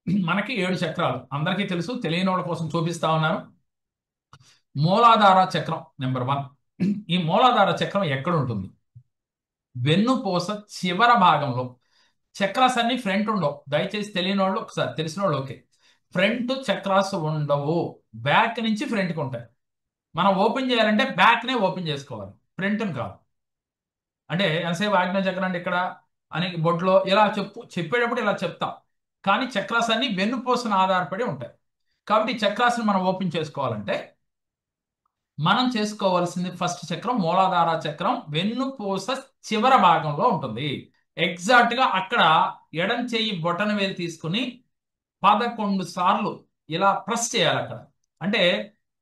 మనకి 7 చక్రాలు అందరికీ తెలుసు, తెలియని వాళ్ళ కోసం చూపిస్తా ఉన్నాను. మూలాధార చక్రం నెంబర్ 1. ఈ మూలాధార చక్రం ఎక్కడ ఉంటుంది? వెన్నుపూస చివర భాగంలో. చక్రాస్ అన్ని ఫ్రంట్ ఉండవు, దయచేసి తెలియని వాళ్ళు ఒకసారి, తెలిసిన వాళ్ళు ఓకే. ఫ్రంట్ చక్రాస్ ఉండవు, బ్యాక్ నుంచి ఫ్రంట్కి ఉంటాయి. మనం ఓపెన్ చేయాలంటే బ్యాక్ నే ఓపెన్ చేసుకోవాలి, ఫ్రంట్ కాదు. అంటే ఎంతసేపు ఆజ్ఞా చక్రం అంటే ఇక్కడ అని బొడ్లో ఇలా చెప్పేటప్పుడు ఇలా చెప్తాం. కానీ చక్రాస్ అన్ని వెన్నుపూసన ఆధారపడి ఉంటాయి. కాబట్టి ఈ చక్రాస్ని మనం ఓపెన్ చేసుకోవాలంటే మనం చేసుకోవాల్సింది ఫస్ట్ చక్రం మూలాధార చక్రం వెన్నుపూస చివర భాగంలో ఉంటుంది. ఎగ్జాక్ట్ గా అక్కడ ఎడం చెయ్యి బొటన వేలు తీసుకుని 11 సార్లు ఇలా ప్రెస్ చేయాలి అక్కడ. అంటే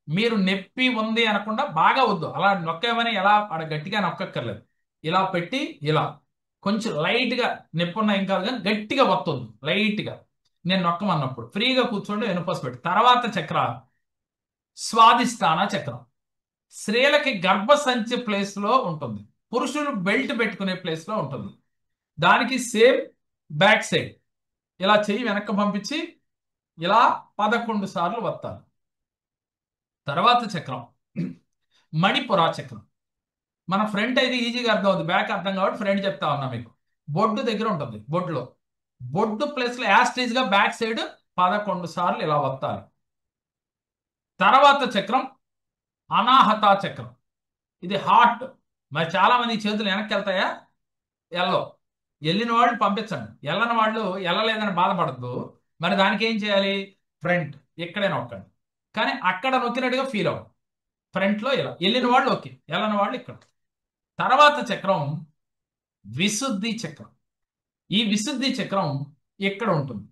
మీరు నొప్పి ఉంది అనకుండా బాగా వద్దు, అలా నొక్కేమని ఎలా అక్కడ గట్టిగా నొక్కక్కర్లేదు. ఇలా పెట్టి ఇలా కొంచెం లైట్ గా నొప్పి ఉన్న ఏం కాదు కానీ గట్టిగా వస్తుంది లైట్ గా. నేను నొక్కమన్నప్పుడు ఫ్రీగా కూర్చోండి, వెనుపూస పెట్టి. తర్వాత చక్ర స్వాదిష్టాన చక్రం. స్త్రీలకి గర్భసంచి ప్లేస్ లో ఉంటుంది, పురుషులు బెల్ట్ పెట్టుకునే ప్లేస్ లో ఉంటుంది. దానికి సేమ్ బ్యాక్ సైడ్ ఇలా చెయ్యి వెనక్కి పంపించి ఇలా 11 సార్లు వత్తాలి. తర్వాత చక్రం మణిపుర చక్రం. మన ఫ్రంట్ అయితే ఈజీగా అర్థం అవుతుంది, బ్యాక్ అర్థం కాబట్టి ఫ్రంట్ చెప్తా ఉన్నా మీకు. బొడ్డు దగ్గర ఉంటుంది, బొడ్డులో బొడ్డు ప్లేస్ లో యాస్టేజ్ గా బ్యాక్ సైడ్ 11 సార్లు ఇలా వత్తాలి. తర్వాత చక్రం అనాహత చక్రం. ఇది హార్ట్. మరి చాలా మంది చేతులు వెనక్కి వెళ్తాయా? ఎల్లో. వెళ్ళిన వాళ్ళు పంపించండి, వెళ్ళని వాళ్ళు వెళ్ళలేదని బాధపడద్దు. మరి దానికి ఏం చేయాలి? ఫ్రంట్ ఇక్కడే నొక్కండి, కానీ అక్కడ నొక్కినట్టుగా ఫీల్ అవ్వండి. ఫ్రంట్ లో ఇలా వెళ్ళిన వాళ్ళు ఓకే, వెళ్ళని వాళ్ళు ఇక్కడ. తర్వాత చక్రం విశుద్ధి చక్రం. ఈ విశుద్ధి చక్రం ఇక్కడ ఉంటుంది,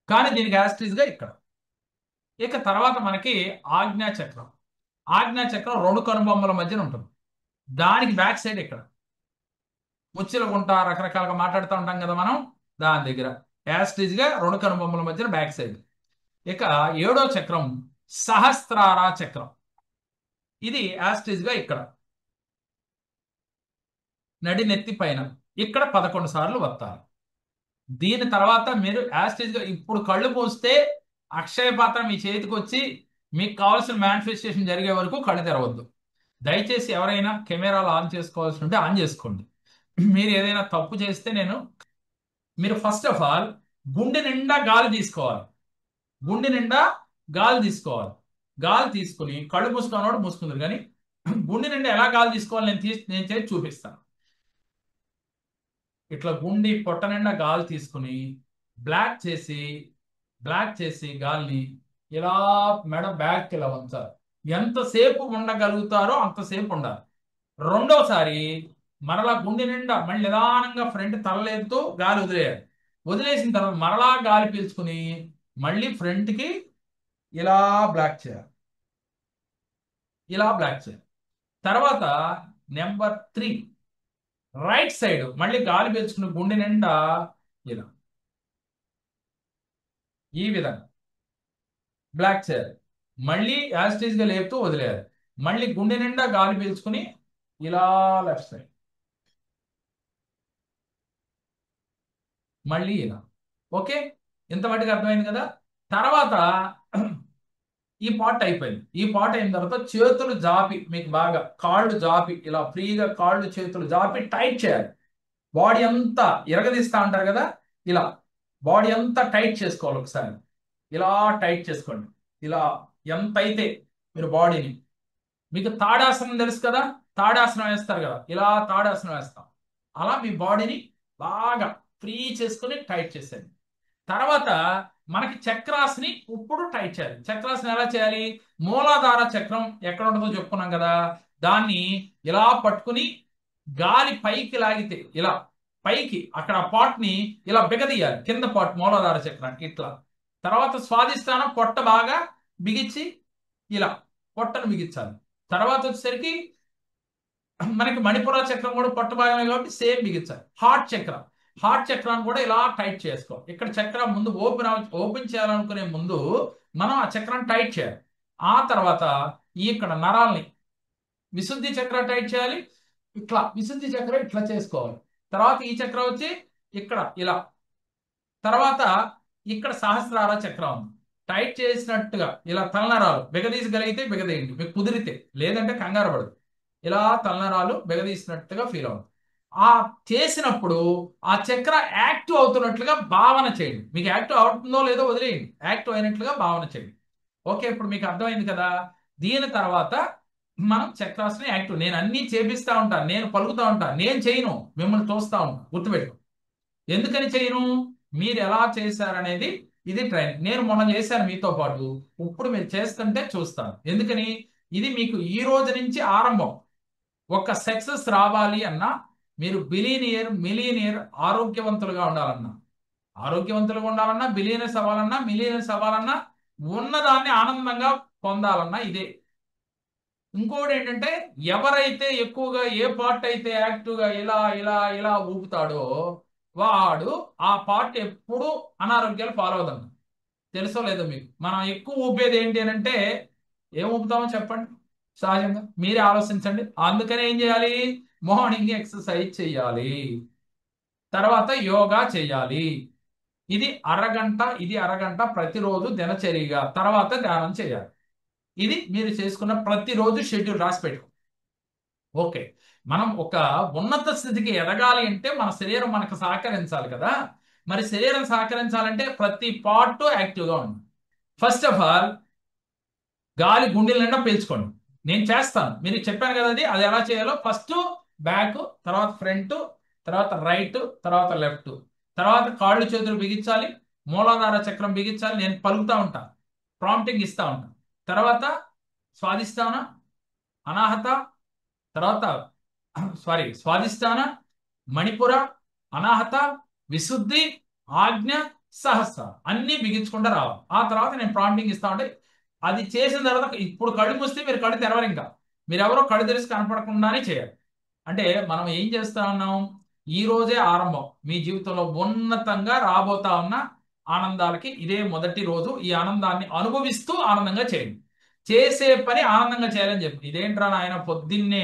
కానీ దీనికి యాస్ట్రీస్ గా ఇక్కడ. ఇక తర్వాత మనకి ఆజ్ఞా చక్రం. ఆజ్ఞా చక్రం 2 కనుబొమ్మల మధ్యన ఉంటుంది, దానికి బ్యాక్ సైడ్ ఇక్కడ. ముచ్చెల గుంట రకరకాలుగా మాట్లాడుతూ ఉంటాం కదా మనం, దాని దగ్గర యాస్ట్రీస్ గా 2 కనుబొమ్మల మధ్యన బ్యాక్ సైడ్. ఇక 7వ చక్రం సహస్రార చక్రం. ఇది యాస్ట్రీస్ గా ఇక్కడ నడి నెత్తి పైన ఇక్కడ 11 సార్లు వత్తాలి. దీని తర్వాత మీరు యాస్టేజ్ గా ఇప్పుడు కళ్ళు మూస్తే అక్షయ పాత్ర మీ చేతికి వచ్చి మీకు కావాల్సిన మేనిఫెస్టేషన్ జరిగే వరకు కళ్ళు తెరవద్దు. దయచేసి ఎవరైనా కెమెరాలు ఆన్ చేసుకోవాల్సి ఉంటే ఆన్ చేసుకోండి. మీరు ఏదైనా తప్పు చేస్తే మీరు ఫస్ట్ ఆఫ్ ఆల్ గుండె నిండా గాలి తీసుకోవాలి. గుండె నిండా గాలి తీసుకోవాలి. గాలి తీసుకుని కళ్ళు మూసుకున్నవాడు మూసుకుందరు, కానీ గుండె నిండా ఎలా గాలి తీసుకోవాలి నేను చేసి చూపిస్తాను. ఇట్లా గుండి పొట్ట నిండా గాలి తీసుకుని బ్లాక్ చేసి గాలిని ఇలా మెడ బ్యాక్ ఇలా ఉంచాలి. ఎంతసేపు ఉండగలుగుతారో అంతసేపు ఉండాలి. రెండోసారి మరలా గుండె నిండా మళ్ళీ నిదానంగా ఫ్రంట్ తలలేపుతూ గాలి వదిలేయాలి. వదిలేసిన తర్వాత మరలా గాలి పీల్చుకుని మళ్ళీ ఫ్రంట్ కి ఇలా బ్లాక్ చేయాలి, ఇలా బ్లాక్ చేయాలి. తర్వాత నెంబర్ 3 రైట్ సైడ్ మళ్ళీ గాలి పీల్చుకుని గుండె నిండా ఇలా ఈ విధంగా బ్లాక్ చేయాలి. మళ్ళీ యాస్టీజ్ గా లేపుతూ వదిలేయాలి. మళ్ళీ గుండె నిండా గాలి పీల్చుకుని ఇలా లెఫ్ట్ సైడ్ మళ్ళీ ఇలా. ఓకే, ఇంత మటుకు అర్థమైంది కదా. తర్వాత ఈ పార్ట్ అయిపోయింది. ఈ పార్ట్ అయిన తర్వాత చేతులు జాపి, మీకు బాగా కాళ్ళు జాపి ఇలా ఫ్రీగా కాళ్ళు చేతులు జాపి టైట్ చేయాలి. బాడీ అంతా ఇరగదీస్తా అంటారు కదా, ఇలా బాడీ అంతా టైట్ చేసుకోవాలి. ఒకసారి ఇలా టైట్ చేసుకోండి. ఇలా ఎంత అయితే మీరు బాడీని, మీకు తాడాసనం తెలుసు కదా, తాడాసనం వేస్తారు కదా, ఇలా తాడాసనం వేస్తాం. అలా మీ బాడీని బాగా ఫ్రీ చేసుకుని టైట్ చేసేది. తర్వాత మనకి చక్రాస్ని ఇప్పుడు టైట్ చేయాలి. చక్రాస్ని ఎలా చేయాలి? మూలాధార చక్రం ఎక్కడ ఉంటుందో చెప్పుకున్నాం కదా, దాన్ని ఇలా పట్టుకుని గాలి పైకి లాగితే ఇలా పైకి అక్కడ పాట్ ని ఇలా బిగదీయాలి, కింద పాట్ మూలాధార చక్రానికి ఇట్లా. తర్వాత స్వాదిష్టానం పొట్ట బాగా బిగించి ఇలా పొట్టను బిగించాలి. తర్వాత వచ్చేసరికి మనకి మణిపుర చక్రం కూడా పొట్ట భాగమే కాబట్టి సేమ్ బిగించాలి. హార్ట్ చక్రాన్ని కూడా ఇలా టైట్ చేసుకో. ఇక్కడ చక్రం ముందు ఓపెన్ చేయాలనుకునే ముందు మనం ఆ చక్రాన్ని టైట్ చేయాలి. ఆ తర్వాత ఇక్కడ నరాల్ని విశుద్ధి చక్రం టైట్ చేయాలి. ఇట్లా విశుద్ధి చక్రం ఇట్లా చేసుకోవాలి. తర్వాత ఈ చక్రం వచ్చి ఇక్కడ ఇలా. తర్వాత ఇక్కడ సహస్రార చక్రం ఉంది. టైట్ చేసినట్టుగా ఇలా తలనరాలు బిగదీసగలిగితే బిగదీయండి, మీకు కుదిరితే. లేదంటే కంగారు పడదు. ఇలా తలనరాలు బిగదీసినట్టుగా ఫీల్ అవుతుంది. ఆ చేసినప్పుడు ఆ చక్ర యాక్టివ్ అవుతున్నట్లుగా భావన చేయండి. మీకు యాక్టివ్ అవుతుందో లేదో వదిలేయండి, యాక్టివ్ అయినట్లుగా భావన చేయండి. ఓకే, ఇప్పుడు మీకు అర్థమైంది కదా. దీని తర్వాత మనం చక్రాస్ని యాక్టివ్, నేను అన్ని చేపిస్తా ఉంటాను, నేను పలుకుతా ఉంటాను, నేను చేయను, మిమ్మల్ని చూస్తా ఉంటాను. గుర్తుపెట్టు. ఎందుకని చేయను? మీరు ఎలా చేశారనేది ఇది ట్రైనింగ్. నేను మొన్న చేశాను మీతో పాటు, ఇప్పుడు మీరు చేస్తుంటే చూస్తాను. ఎందుకని? ఇది మీకు ఈ రోజు నుంచి ఆరంభం. ఒక సక్సెస్ రావాలి అన్నా, మీరు బిలీనియర్ మిలీనియర్ ఆరోగ్యవంతులుగా ఉండాలన్నా, ఆరోగ్యవంతులుగా ఉండాలన్నా, బిలియనర్స్ అవ్వాలన్నా, మిలియనర్స్ అవ్వాలన్నా, ఉన్నదాన్ని ఆనందంగా పొందాలన్నా ఇదే. ఇంకోటి ఏంటంటే, ఎవరైతే ఎక్కువగా ఏ పార్ట్ అయితే యాక్టివ్గా ఇలా ఇలా ఇలా ఊపుతాడో వాడు ఆ పార్ట్ ఎప్పుడు అనారోగ్యాలు పాలవదన్న. తెలుసో లేదో మీకు. మనం ఎక్కువ ఊపేది ఏంటి అని అంటే, ఏం ఊపుతామో చెప్పండి. సహజంగా మీరే ఆలోచించండి. అందుకనే ఏం చేయాలి? మార్నింగ్ ఎక్సర్సైజ్ చేయాలి, తర్వాత యోగా చేయాలి. ఇది అరగంట ప్రతిరోజు దినచర్యగా, తర్వాత ధ్యానం చేయాలి. ఇది మీరు చేసుకున్న ప్రతిరోజు షెడ్యూల్ రాసి పెట్టుకో. ఓకే. మనం ఒక ఉన్నత స్థితికి ఎదగాలి అంటే మన శరీరం మనకు సహకరించాలి కదా. మరి శరీరం సహకరించాలంటే ప్రతి పార్ట్ యాక్టివ్గా ఉంది. ఫస్ట్ ఆఫ్ ఆల్ గాలి గుండెల నిండా పీల్చుకోండి. నేను చేస్తాను, మీరు చెప్పాను కదా, అది అది ఎలా చేయాలో. ఫస్ట్ బ్యాక్, తర్వాత ఫ్రంట్, తర్వాత రైట్, తర్వాత లెఫ్ట్, తర్వాత కాళ్ళు చేతులు బిగించాలి, మూలాధార చక్రం బిగించాలి. నేను పలుకుతా ఉంటా, ప్రాంప్టింగ్ ఇస్తా ఉంటా. తర్వాత స్వాదిష్టాన, అనాహత, తర్వాత స్వాదిష్టాన, మణిపుర, అనాహత, విశుద్ధి, ఆజ్ఞ, సహస్ర అన్ని బిగించుకుంటూ రావాలి. ఆ తర్వాత నేను ప్రాంప్టింగ్ ఇస్తా ఉంటే అది చేసిన తర్వాత ఇప్పుడు కళ్ళు మూస్తే మీరు కళ్ళు తెరవరు. ఇంకా మీరు ఎవరో కళ్ళు తెరిచి కనపడకుండానే చేయాలి. అంటే మనం ఏం చేస్తా ఉన్నాం? ఈ రోజే ఆరంభం. మీ జీవితంలో ఉన్నతంగా రాబోతా ఉన్న ఆనందాలకి ఇదే మొదటి రోజు. ఈ ఆనందాన్ని అనుభవిస్తూ ఆనందంగా చేయండి. చేసే పని ఆనందంగా చేయాలని చెప్పి, ఇదేంట్రా నాయన పొద్దున్నే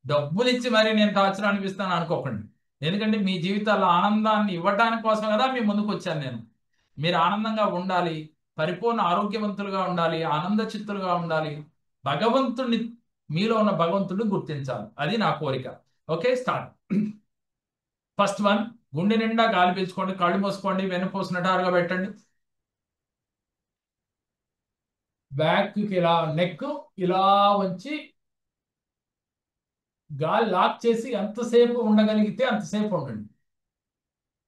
డబ్బులు ఇచ్చి మరి నేను టార్చర్ అనిపిస్తాను అనుకోకండి. ఎందుకంటే మీ జీవితాల్లో ఆనందాన్ని ఇవ్వడానికి కోసం కదా మీ ముందుకు వచ్చాను నేను. మీరు ఆనందంగా ఉండాలి, పరిపూర్ణ ఆరోగ్యవంతులుగా ఉండాలి, ఆనంద చిత్తులుగా ఉండాలి. భగవంతుడిని, మీలో ఉన్న భగవంతుడిని గుర్తించాలి. అది నా కోరిక. Okay, start. ఫస్ట్ వన్, గుండె నిండా గాలి పీల్చుకోండి, కళ్ళు మూసుకోండి, వెన్నుపూస నిటారుగా పెట్టండి. బ్యాక్ కి ఇలా, నెక్ ఇలా వంచి గాలి లాక్ చేసి ఎంతసేపు ఉండగలిగితే అంతసేపు ఉండండి.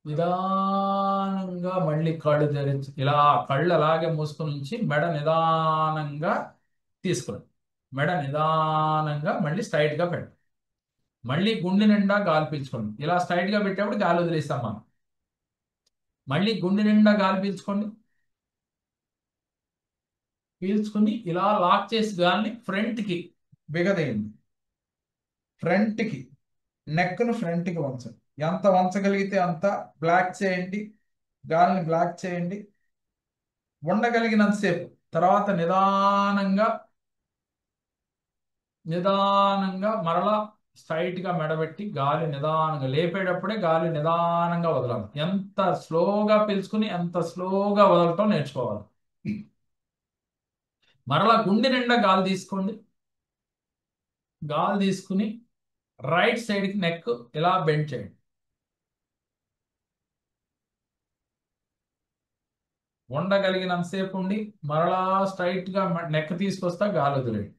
నిదానంగా మళ్ళీ కళ్ళు తెరిచి ఇలా కళ్ళు అలాగే మూసుకొని ఉంచి మెడ నిదానంగా తీసుకురండి. మెడ నిదానంగా మళ్ళీ స్ట్రైట్ గా పెట్టండి. మళ్ళీ గుండె నిండా గాలి పీల్చుకోండి. ఇలా స్ట్రైట్ గా పెట్టేప్పుడు గాలి వదిలేస్తాం మనం. మళ్ళీ గుండె నిండా గాలి పీల్చుకోండి. పీల్చుకుని ఇలా లాక్ చేసి గాలిని ఫ్రంట్ కి బిగదేయండి. ఫ్రంట్ కి, నెక్ ను ఫ్రంట్ కి వంచండి. ఎంత వంచగలిగితే అంత బ్లాక్ చేయండి, గాలిని బ్లాక్ చేయండి ఉండగలిగినంతసేపు. తర్వాత నిదానంగా నిదానంగా మరలా స్ట్రైట్ గా మెడబెట్టి గాలి నిదానంగా లేపేటప్పుడే గాలి నిదానంగా వదలాలి. ఎంత స్లోగా పీల్చుకుని ఎంత స్లోగా వదలటం నేర్చుకోవాలి. మరలా గుండె నిండా గాలి తీసుకోండి. గాలి తీసుకుని రైట్ సైడ్ కి నెక్ ఇలా బెండ్ చేయండి. ఉండగలిగినంతసేపు ఉండి మరలా స్ట్రైట్ గా నెక్ తీసుకొస్తా గాలి వదిలేయండి.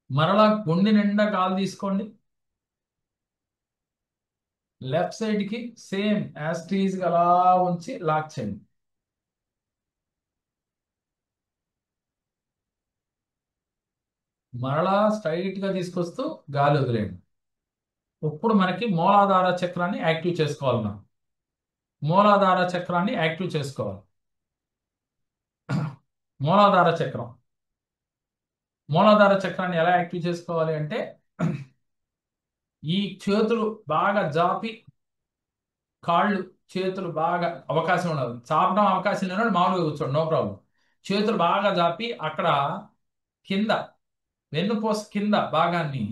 మరలా గుండె నిండా గాలి తీసుకోండి. లెఫ్ట్ సైడ్ కి సేమ్ యాజ్ టీజ్ గా అలా ఉంచి లాక్ చేయండి. మరలా స్ట్రైట్ గా తీసుకొస్తూ గాలి వదిలేయండి. ఇప్పుడు మనకి మూలాధార చక్రాన్ని యాక్టివ్ చేసుకోవాలి. మనం మూలాధార చక్రాన్ని యాక్టివ్ చేసుకోవాలి. మూలాధార చక్రం, మూలాధార చక్రాన్ని ఎలా యాక్టివ్ చేసుకోవాలి అంటే, ఈ చేతులు బాగా జాపి, కాళ్ళు చేతులు బాగా అవకాశం ఉండదు, చాపడం అవకాశం లేని వాళ్ళు మామూలుగా కూర్చోండి, నో ప్రాబ్లం. చేతులు బాగా జాపి అక్కడ కింద వెన్నుపూస కింద భాగాన్ని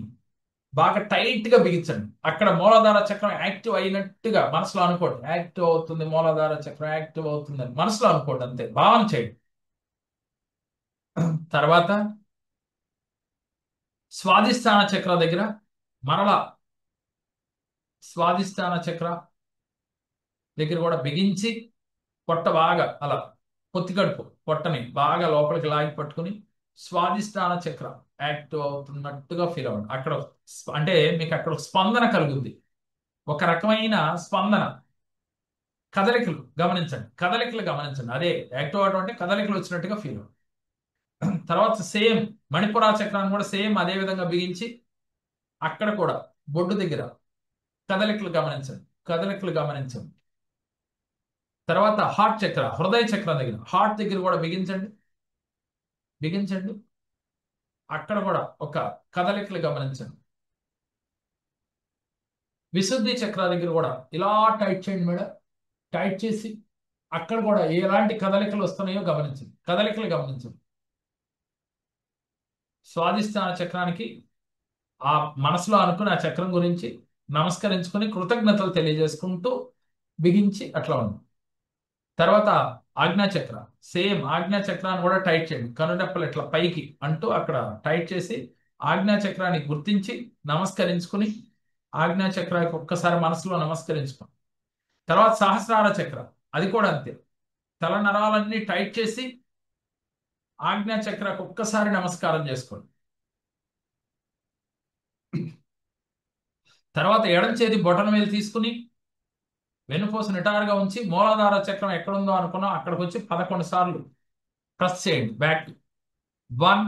బాగా టైట్ గా బిగించండి. అక్కడ మూలాధార చక్రం యాక్టివ్ అయినట్టుగా మనసులో అనుకోండి. యాక్టివ్ అవుతుంది, మూలాధార చక్రం యాక్టివ్ అవుతుంది అని మనసులో అనుకోండి, అంతే భావన చేయండి. తర్వాత స్వాదిష్టాన చక్ర దగ్గర మరలా స్వాదిష్టాన చక్ర దగ్గర కూడా బిగించి పొట్ట బాగా అలా పొత్తికడుపు పొట్టని బాగా లోపలికి లాగి పట్టుకుని స్వాదిష్టాన చక్ర యాక్టివ్ అవుతున్నట్టుగా ఫీల్ అవ్వండి. అక్కడ అంటే మీకు అక్కడ ఒక స్పందన కలుగుద్ది, ఒక రకమైన స్పందన. కదలికలు గమనించండి, కదలికలు గమనించండి. అదే యాక్టివ్ అవడం అంటే కదలికలు వచ్చినట్టుగా ఫీల్ అవ్వండి. తర్వాత సేమ్ మణిపురా చక్రాన్ని కూడా సేమ్ అదే విధంగా బిగించి అక్కడ కూడా బొడ్డు దగ్గర కదలికలు గమనించండి, కదలికలు గమనించండి. తర్వాత హార్ట్ చక్ర, హృదయ చక్రం దగ్గర హార్ట్ దగ్గర కూడా బిగించండి, బిగించండి. అక్కడ కూడా ఒక కదలికలు గమనించండి. విశుద్ధి చక్ర దగ్గర కూడా ఇలా టైట్ చేయండి మేడం, టైట్ చేసి అక్కడ కూడా ఎలాంటి కదలికలు వస్తున్నాయో గమనించండి, కదలికలు గమనించండి. స్వాదిష్టాన చక్రానికి ఆ మనసులో అనుకుని ఆ చక్రం గురించి నమస్కరించుకుని కృతజ్ఞతలు తెలియజేసుకుంటూ బిగించి అట్లా ఉంది. తర్వాత ఆజ్ఞా చక్ర, సేమ్ ఆజ్ఞా చక్రాన్ని కూడా టైట్ చేయండి. కనురెప్పలు ఇట్లా పైకి అంటూ అక్కడ టైట్ చేసి ఆజ్ఞా చక్రాన్ని గుర్తించి నమస్కరించుకుని ఆజ్ఞా చక్రానికి ఒక్కసారి మనసులో నమస్కరించుకోండి. తర్వాత సహస్రార చక్ర, అది కూడా అంతే. తల నరాలన్నీ టైట్ చేసి ఆజ్ఞా చక్రకు ఒక్కసారి నమస్కారం చేసుకోండి. తర్వాత ఎడం చేతి బొటన వేలు తీసుకుని వెన్నుపూస నిటారుగా ఉంచి మూలాధార చక్రం ఎక్కడుందో అనుకున్నా అక్కడికి వచ్చి 11 సార్లు ప్రెస్ చేయండి బ్యాక్. 1,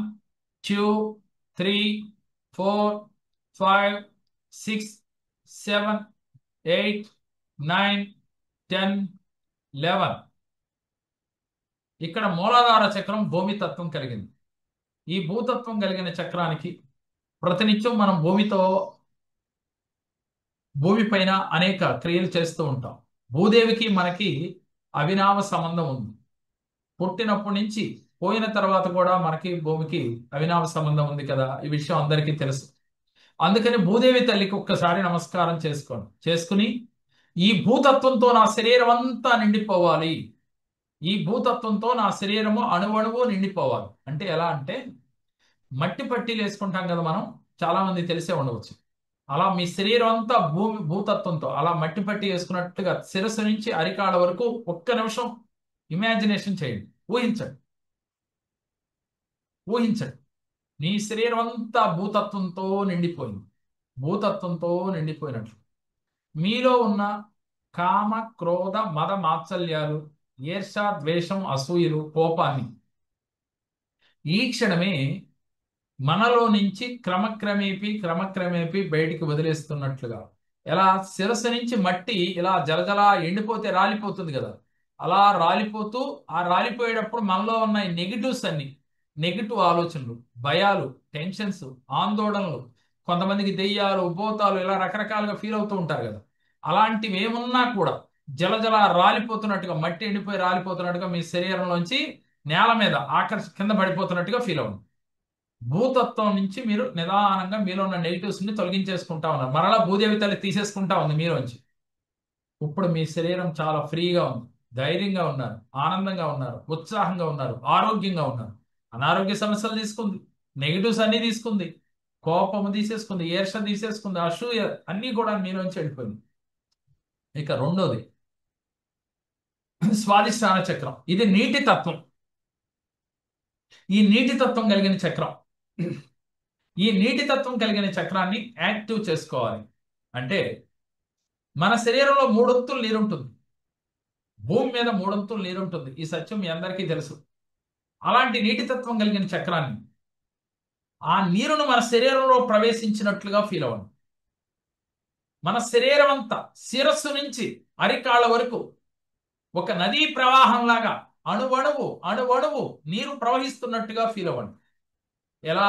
2, 3, 4, 5, 6, 7, 8, 9, 10, 11. ఇక్కడ మూలాధార చక్రం భూమితత్వం కలిగింది. ఈ భూతత్వం కలిగిన చక్రానికి ప్రతినిత్యం మనం భూమి పైన అనేక క్రియలు చేస్తూ ఉంటాం. భూదేవికి మనకి అవినావ సంబంధం ఉంది. పుట్టినప్పటి నుంచి పోయిన తర్వాత కూడా మనకి భూమికి అవినావ సంబంధం ఉంది కదా, ఈ విషయం అందరికీ తెలుసు. అందుకని భూదేవి తల్లికి ఒక్కసారి నమస్కారం చేసుకుని ఈ భూతత్వంతో నా శరీరం అంతా నిండిపోవాలి, ఈ భూతత్వంతో నా శరీరము అణువణువు నిండిపోవాలి. అంటే ఎలా అంటే మట్టి పట్టీలు వేసుకుంటాం కదా మనం, చాలా మంది తెలిసే ఉండవచ్చు. అలా మీ శరీరం అంతా భూతత్వంతో అలా మట్టి పట్టి వేసుకున్నట్టుగా శిరస్సు నుంచి అరికాళ్ళ వరకు ఒక్క నిమిషం ఇమాజినేషన్ చేయండి, ఊహించండి, ఊహించండి. నీ శరీరం అంతా భూతత్వంతో నిండిపోయింది, భూతత్వంతో నిండిపోయినట్లు. మీలో ఉన్న కామ క్రోధ మద మాత్సల్యాలు, ఈర్ష ద్వేషం అసూయలు కోపాన్ని ఈ క్షణమే మనలో నుంచి క్రమక్రమేపీ బయటికి వదిలేస్తున్నట్లుగా. ఎలా శిరస్సు నుంచి మట్టి ఇలా జలజలా ఎండిపోతే రాలిపోతుంది కదా, అలా రాలిపోతూ ఆ రాలిపోయేటప్పుడు మనలో ఉన్న నెగిటివ్స్ అన్ని, నెగిటివ్ ఆలోచనలు, భయాలు, టెన్షన్స్, ఆందోళనలు, కొంతమందికి దెయ్యాలు భూతాలు ఇలా రకరకాలుగా ఫీల్ అవుతూ ఉంటారు కదా, అలాంటివి ఏమున్నా కూడా జలజల రాలిపోతున్నట్టుగా, మట్టి ఎండిపోయి రాలిపోతున్నట్టుగా మీ శరీరంలోంచి నేల మీద కింద పడిపోతున్నట్టుగా ఫీల్ అవ్వండి. భూతత్వం నుంచి మీరు నిదానంగా మీలో ఉన్న నెగిటివ్స్ ని తొలగించేసుకుంటా ఉన్నారు. మరలా భూదేవి తల్లి తీసేసుకుంటా ఉంది మీలోంచి. ఇప్పుడు మీ శరీరం చాలా ఫ్రీగా ఉంది, ధైర్యంగా ఉన్నారు, ఆనందంగా ఉన్నారు, ఉత్సాహంగా ఉన్నారు, ఆరోగ్యంగా ఉన్నారు. అనారోగ్య సమస్యలు తీసుకుంది, నెగిటివ్స్ అన్ని తీసుకుంది, కోపము తీసేసుకుంది, ఈర్ష తీసేసుకుంది, అసూయ అన్ని కూడా మీలోంచి వెళ్ళిపోయింది. ఇక రెండోది స్వాదిష్టాన చక్రం. ఇది నీటి తత్వం. ఈ నీటి తత్వం కలిగిన చక్రం, ఈ నీటి తత్వం కలిగిన చక్రాన్ని యాక్టివ్ చేసుకోవాలి అంటే మన శరీరంలో మూడొంతులు నీరుంటుంది, భూమి మీద మూడొంతులు నీరుంటుంది. ఈ సత్యం మీ అందరికీ తెలుసు. అలాంటి నీటి తత్వం కలిగిన చక్రాన్ని, ఆ నీరును మన శరీరంలో ప్రవేశించినట్లుగా ఫీల్ అవ్వండి. మన శరీరం అంతా శిరస్సు నుంచి అరికాళ్ళ వరకు ఒక నదీ ప్రవాహంలాగా అణువణువు నీరు ప్రవహిస్తున్నట్టుగా ఫీల్ అవ్వండి. ఎలా?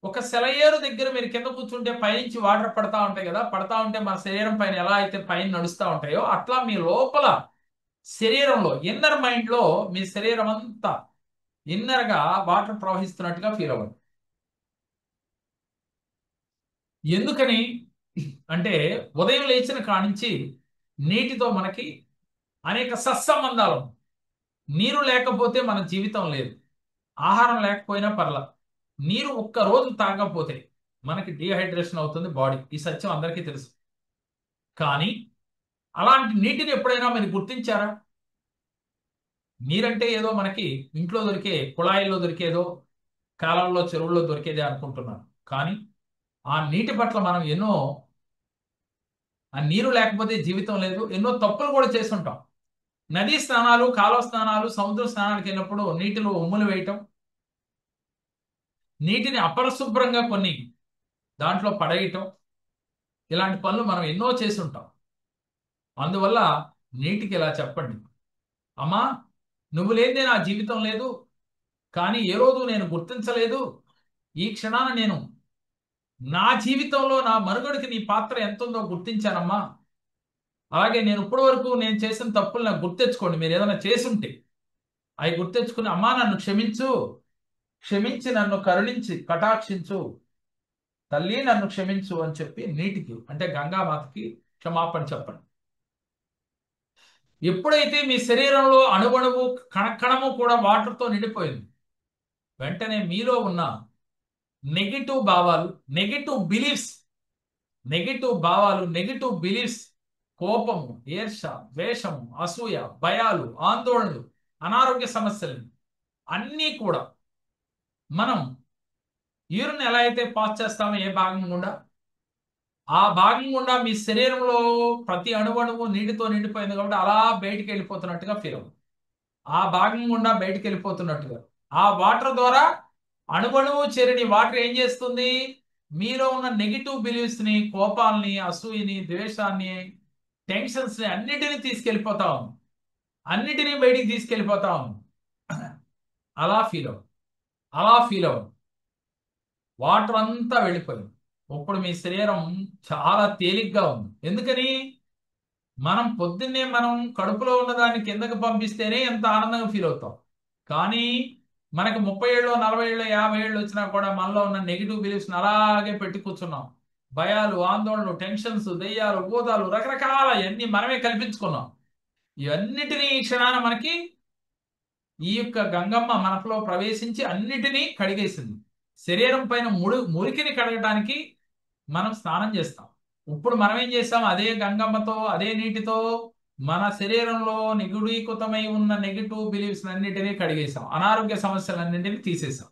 ఒక సెలయేరు దగ్గర మీరు కింద కూర్చుంటే పైనుంచి వాటర్ పడతా ఉంటాయి కదా, పడతా ఉంటే మన శరీరం పైన ఎలా అయితే పైన నడుస్తూ ఉంటాయో అట్లా మీ లోపల శరీరంలో ఇన్నర్ మైండ్ లో మీ శరీరం అంతా ఇన్నర్ గా వాటర్ ప్రవహిస్తున్నట్టుగా ఫీల్ అవ్వండి. ఎందుకని అంటే ఉదయం లేచిన కానించి నీటితో మనకి అనేక సత్సంబంధాలు ఉన్నాయి. నీరు లేకపోతే మన జీవితం లేదు. ఆహారం లేకపోయినా పర్లా. నీరు ఒక్క రోజు తాగకపోతే మనకి డీహైడ్రేషన్ అవుతుంది బాడీ. ఈ సత్యం అందరికీ తెలుసు. కానీ అలాంటి నీటిని ఎప్పుడైనా మీరు గుర్తించారా? నీరంటే ఏదో మనకి ఇంట్లో దొరికే కుళాయిల్లో దొరికేదో కాలంలో చెరువుల్లో దొరికేదే అనుకుంటున్నాను. కానీ ఆ నీటి పట్ల మనం ఆ నీరు లేకపోతే జీవితం లేదు, ఎన్నో తప్పులు కూడా చేసుంటాం. నదీ స్నానాలు, కాలువ స్నానాలు, సముద్ర స్నానాలకు వెళ్ళినప్పుడు నీటిలో ఉమ్ములు వేయటం, నీటిని అపరిశుభ్రంగా కొన్ని దాంట్లో పడేయటం, ఇలాంటి పనులు మనం ఎన్నో చేసుంటాం. అందువల్ల నీటికి ఇలా చెప్పండి, అమ్మా నువ్వు లేదే నా జీవితం లేదు, కానీ ఏ రోజు నేను గుర్తించలేదు. ఈ క్షణాన నేను నా జీవితంలో నా మనుగడికి నీ పాత్ర ఎంత ఉందో గుర్తించానమ్మా. అలాగే నేను ఇప్పటి వరకు నేను చేసిన తప్పులు నాకు గుర్తెచ్చుకోండి. మీరు ఏదైనా చేసుంటే అవి గుర్తెచ్చుకుని, అమ్మా నన్ను క్షమించు, క్షమించి నన్ను కరుణించి కటాక్షించు, తల్లి నన్ను క్షమించు అని చెప్పి నీటికి అంటే గంగామాతకి క్షమాపణ చెప్పండి. ఎప్పుడైతే మీ శరీరంలో అణువణువు కణకణము కూడా వాటర్తో నిండిపోయింది, వెంటనే మీలో ఉన్న నెగిటివ్ భావాలు, నెగిటివ్ బిలీఫ్స్, కోపము, ఈర్ష, ద్వేషము, అసూయ, భయాలు, ఆందోళనలు, అనారోగ్య సమస్యలు అన్నీ కూడా మనం యూరిన్ ఎలా అయితే పాస్ చేస్తామో ఏ భాగం గుండా, ఆ భాగం గుండా మీ శరీరంలో ప్రతి అణువణువు నీటితో నిండిపోయింది కాబట్టి అలా బయటికి వెళ్ళిపోతున్నట్టుగా ఫీల్ అవుతుంది. ఆ భాగం గుండా బయటికి వెళ్ళిపోతున్నట్టుగా ఆ వాటర్ ద్వారా అణువణువు చేరిని వాటర్ ఏం చేస్తుంది? మీలో ఉన్న నెగిటివ్ బిలీఫ్స్ ని, కోపాలని, అసూయని, ద్వేషాన్ని, టెన్షన్స్ ని అన్నిటినీ తీసుకెళ్ళిపోతాం. అన్నిటినీ బయటికి తీసుకెళ్ళిపోతాం. అలా ఫీల్ అవ్వం. అలా ఫీల్ అవ్వం. వాటర్ అంతా వెళ్ళిపోయింది. ఇప్పుడు మీ శరీరం చాలా తేలిగ్గా ఉంది. ఎందుకని? మనం పొద్దున్నే కడుపులో ఉన్నదాన్ని కిందకి పంపిస్తేనే ఎంత ఆనందంగా ఫీల్ అవుతాం. కానీ మనకు 30 ఏళ్ళు, 40 ఏళ్ళు, 50 ఏళ్ళు వచ్చినా కూడా మనలో ఉన్న నెగిటివ్ బిలీఫ్స్ అలాగే పెట్టి కూర్చున్నాం. భయాలు, ఆందోళనలు, టెన్షన్స్, దెయ్యాలు, భూతాలు, రకరకాల ఇవన్నీ మనమే కల్పించుకున్నాం. ఇవన్నిటినీ ఈ క్షణాన మనకి ఈ యొక్క గంగమ్మ మనలో ప్రవేశించి అన్నిటినీ కడిగేసింది. శరీరం పైన మురికిని కడగడానికి మనం స్నానం చేస్తాం. ఇప్పుడు మనం ఏం చేస్తాం? అదే గంగమ్మతో, అదే నీటితో మన శరీరంలో నిగుడీకృతమై ఉన్న నెగిటివ్ బిలీఫ్స్ అన్నిటినీ కడిగేసాం. అనారోగ్య సమస్యలన్నింటినీ తీసేసాం.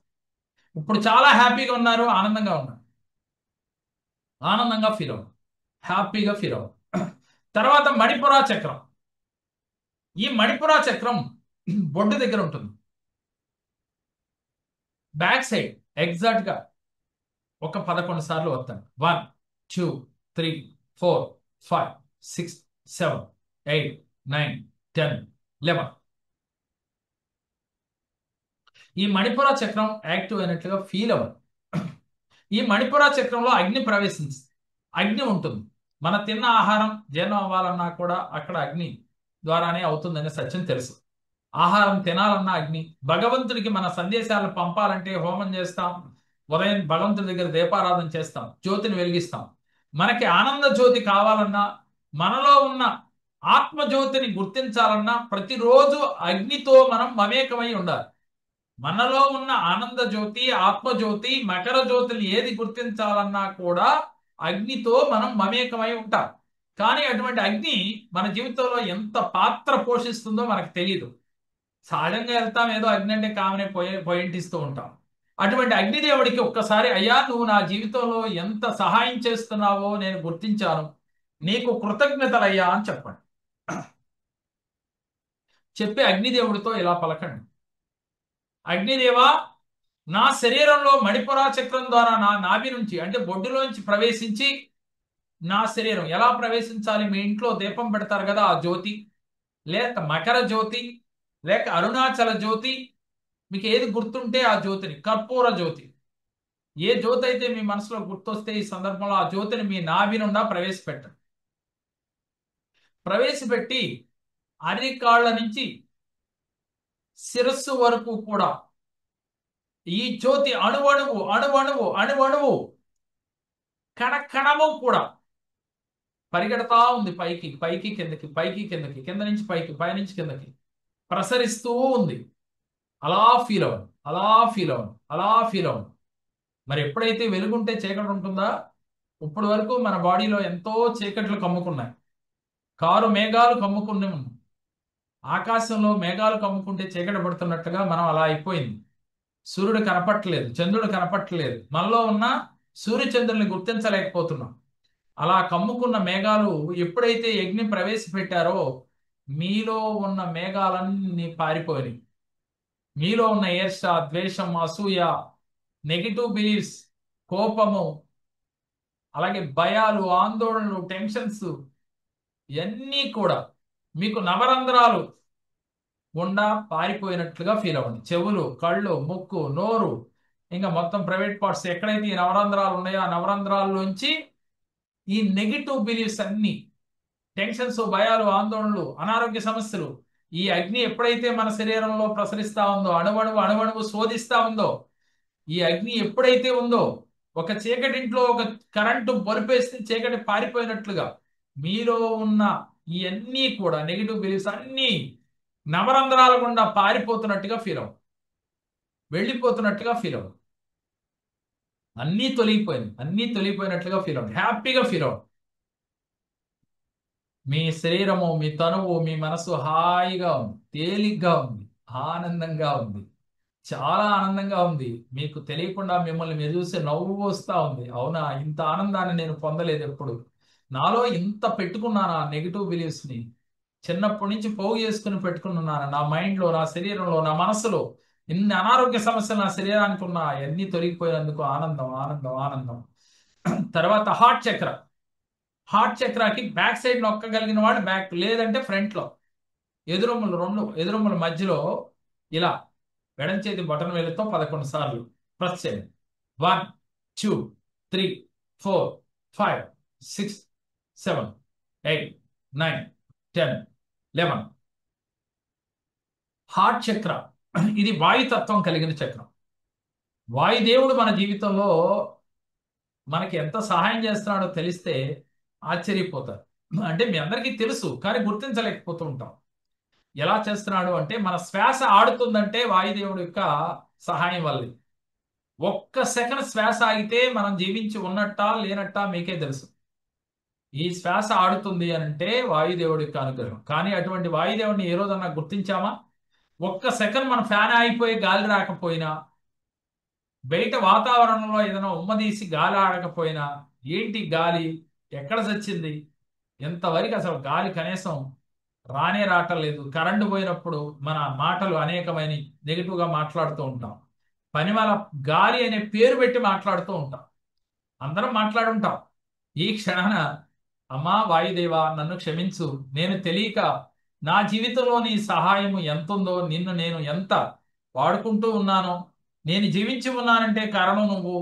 ఇప్పుడు చాలా హ్యాపీగా ఉన్నారు, ఆనందంగా ఉన్నారు, ఆనందంగా ఫీల్ అవ్వరు, హ్యాపీగా ఫీల్ అవ్వరు. తర్వాత మణిపురా చక్రం. ఈ మణిపురా చక్రం బొడ్డు దగ్గర ఉంటుంది. బ్యాక్ సైడ్ ఎగ్జాక్ట్ గా ఒక 11 సార్లు వస్తాను. 1 2 3 4 5 6 7 8 9 10 11. ఈ మణిపుర చక్రం యాక్టివ్ అయినట్లుగా ఫీల్ అవ్వదు. ఈ మణిపుర చక్రంలో అగ్ని ఉంటుంది. మన తిన్న ఆహారం జీర్ణం అవ్వాలన్నా కూడా అక్కడ అగ్ని ద్వారానే అవుతుందనే సత్యం తెలుసు. ఆహారం తినాలన్నా అగ్ని. భగవంతుడికి మన సందేశాలను పంపాలంటే హోమం చేస్తాం. ఉదయం భగవంతుడి దగ్గర దీపారాధన చేస్తాం, జ్యోతిని వెలిగిస్తాం. మనకి ఆనంద జ్యోతి కావాలన్నా, మనలో ఉన్న ఆత్మజ్యోతిని గుర్తించాలన్నా ప్రతిరోజు అగ్నితో మనం మమేకమై ఉండాలి. మనలో ఉన్న ఆనంద జ్యోతి, ఆత్మజ్యోతి, మకర జ్యోతిని ఏది గుర్తించాలన్నా కూడా అగ్నితో మనం మమేకమై ఉంటాం. కానీ అటువంటి అగ్ని మన జీవితంలో ఎంత పాత్ర పోషిస్తుందో మనకు తెలియదు. సహజంగా వెళ్తాం, ఏదో అగ్ని అంటే కామనే పోయింటిస్తూ ఉంటాం. అటువంటి అగ్నిదేవుడికి ఒక్కసారి, అయ్యా నువ్వు నా జీవితంలో ఎంత సహాయం చేస్తున్నావో నేను గుర్తించాను, నీకు కృతజ్ఞతలయ్యా అని చెప్పండి. చెప్పి అగ్నిదేవుడితో ఇలా పలకండి, అగ్నిదేవా నా శరీరంలో మణిపురా చక్రం ద్వారా నా నాభి నుంచి అంటే బొడ్డులోంచి ప్రవేశించి నా శరీరం ఎలా ప్రవేశించాలి? మీ ఇంట్లో దీపం పెడతారు కదా, ఆ జ్యోతి, లేక మకర జ్యోతి, లేక అరుణాచల జ్యోతి, మీకు ఏది గుర్తుంటే ఆ జ్యోతిని, కర్పూర జ్యోతి, ఏ జ్యోతి అయితే మీ మనసులో గుర్తొస్తే ఈ సందర్భంలో ఆ జ్యోతిని మీ నాభి నుండా ప్రవేశపెట్టండి. ప్రవేశపెట్టి అరికాళ్ళ నుంచి శిరస్సు వరకు కూడా ఈ జ్యోతి అణువణువు కణకణము కూడా పరిగెడతా ఉంది, పైకి పైకి కిందకి, పైకి కిందకి, కింద నుంచి పైకి, పై నుంచి కిందకి ప్రసరిస్తూ ఉంది. అలా ఫీల్ అవ్వండి, అలా ఫీల్ అవ్వండి, అలా ఫీల్ అవ్వండి. మరి ఎప్పుడైతే వెలుగుంటే చీకటి ఉంటుందా? ఇప్పటి వరకు మన బాడీలో ఎంతో చీకట్లు కమ్ముకున్నాయి. కారు మేఘాలు కమ్ముకునే ఉన్నాం. ఆకాశంలో మేఘాలు కమ్ముకుంటే చీకటి పడుతున్నట్టుగా మనం అలా అయిపోయింది. సూర్యుడు కనపట్టలేదు, చంద్రుడు కనపట్టలేదు, మనలో ఉన్న సూర్యచంద్రుల్ని గుర్తించలేకపోతున్నాం. అలా కమ్ముకున్న మేఘాలు ఎప్పుడైతే యజ్ఞం ప్రవేశపెట్టారో మీలో ఉన్న మేఘాలన్నీ పారిపోయినాయి. మీలో ఉన్న ఈర్ష్య, ద్వేషం, అసూయ, నెగిటివ్ బిలీఫ్స్, కోపము, అలాగే భయాలు, ఆందోళనలు, టెన్షన్స్ ఇవన్నీ కూడా మీకు నవరంధ్రాలు గుండా పారిపోయినట్లుగా ఫీల్ అవ్వండి. చెవులు, కళ్ళు, ముక్కు, నోరు, ఇంకా మొత్తం ప్రైవేట్ పార్ట్స్ ఎక్కడైతే ఈ నవరంధ్రాలు ఉన్నాయో ఆ నవరంధ్రాల్లోంచి ఈ నెగిటివ్ బిలీఫ్స్ అన్ని, టెన్షన్స్, భయాలు, ఆందోళనలు, అనారోగ్య సమస్యలు, ఈ అగ్ని ఎప్పుడైతే మన శరీరంలో ప్రసరిస్తా ఉందో, అణువణువు అణువణువు శోధిస్తా ఉందో, ఈ అగ్ని ఎప్పుడైతే ఉందో, ఒక చీకటింట్లో ఒక కరెంటు బల్బేస్తే చీకటి పారిపోయినట్లుగా మీలో ఉన్న ఇవన్నీ కూడా నెగిటివ్ బిలీఫ్స్ అన్నీ నవరంధ్రాల గుండా పారిపోతున్నట్టుగా ఫీల్ అవ్వ, వెళ్ళిపోతున్నట్టుగా ఫీల్ అవ్వ, అన్నీ తొలగిపోయింది, అన్నీ తొలగిపోయినట్లుగా ఫీల్ అవ్వండి, హ్యాపీగా ఫీల్ అవ్వండి. మీ శరీరము, మీ తనువు, మీ మనసు హాయిగా ఉంది, తేలిగ్గా ఉంది, ఆనందంగా ఉంది, చాలా ఆనందంగా ఉంది. మీకు తెలియకుండా మిమ్మల్ని మీరు చూస్తే నవ్వు వస్తా ఉంది. అవునా, ఇంత ఆనందాన్ని నేను పొందలేదు ఎప్పుడు. నాలో ఇంత పెట్టుకున్నాను ఆ నెగిటివ్ బిలీఫ్స్ ని, చిన్నప్పటి నుంచి పోగు చేసుకుని పెట్టుకున్నాను నా మైండ్ లో, నా శరీరంలో, నా మనసులో. ఇన్ని అనారోగ్య సమస్యలు నా శరీరానికి ఉన్న అన్ని తొలగిపోయినందుకు ఆనందం, ఆనందం, ఆనందం. తర్వాత హార్ట్ చక్ర. హార్ట్ చక్రాకి బ్యాక్ సైడ్ నొక్కగలిగిన వాడు బ్యాక్, లేదంటే ఫ్రంట్ లో ఎదురొమ్ములు, రెండు ఎదురొమ్ముల మధ్యలో ఇలా ఎడం చేతి బటన్ వేలుతో 11 సార్లు ప్రెస్ చేయండి. 1 2 3 4 5 6 7 8 9 10 11. హార్ట్ చక్ర ఇది వాయుతత్వం కలిగిన చక్రం. వాయుదేవుడు మన జీవితంలో మనకి ఎంత సహాయం చేస్తున్నాడో తెలిస్తే ఆశ్చర్యపోతారు. అంటే మీ అందరికీ తెలుసు, కానీ గుర్తించలేకపోతూ ఉంటాం. ఎలా చేస్తున్నాడు అంటే, మన శ్వాస ఆడుతుందంటే వాయుదేవుడి యొక్క సహాయం వల్లే. ఒక్క సెకండ్ శ్వాస ఆగితే మనం జీవించి ఉన్నట్టా లేనట్టా మీకే తెలుసు. ఈ శ్వాస ఆడుతుంది అంటే వాయుదేవుడి యొక్క అనుగ్రహం. కానీ అటువంటి వాయుదేవుడిని ఏ రోజన్నా గుర్తించామా? ఒక్క సెకండ్ మన ఫ్యాన్ ఆగిపోయి గాలి రాకపోయినా, బయట వాతావరణంలో ఏదైనా ఉమ్మదీసి గాలి ఆడకపోయినా, ఏంటి గాలి ఎక్కడ చచ్చింది, ఎంతవరకు అసలు గాలి కనీసం రానే రావటం. కరెంటు పోయినప్పుడు మన మాటలు అనేకమైన నెగిటివ్గా మాట్లాడుతూ ఉంటాం. పనిమాల గాలి అనే పేరు పెట్టి మాట్లాడుతూ ఉంటాం. అందరం మాట్లాడుంటాం. ఈ క్షణాన అమ్మా వాయుదేవా నన్ను క్షమించు, నేను తెలియక నా జీవితంలో నీ సహాయము ఎంతుందో, నిన్ను నేను ఎంత వాడుకుంటూ ఉన్నానో, నేను జీవించి ఉన్నానంటే కారణం నువ్వు,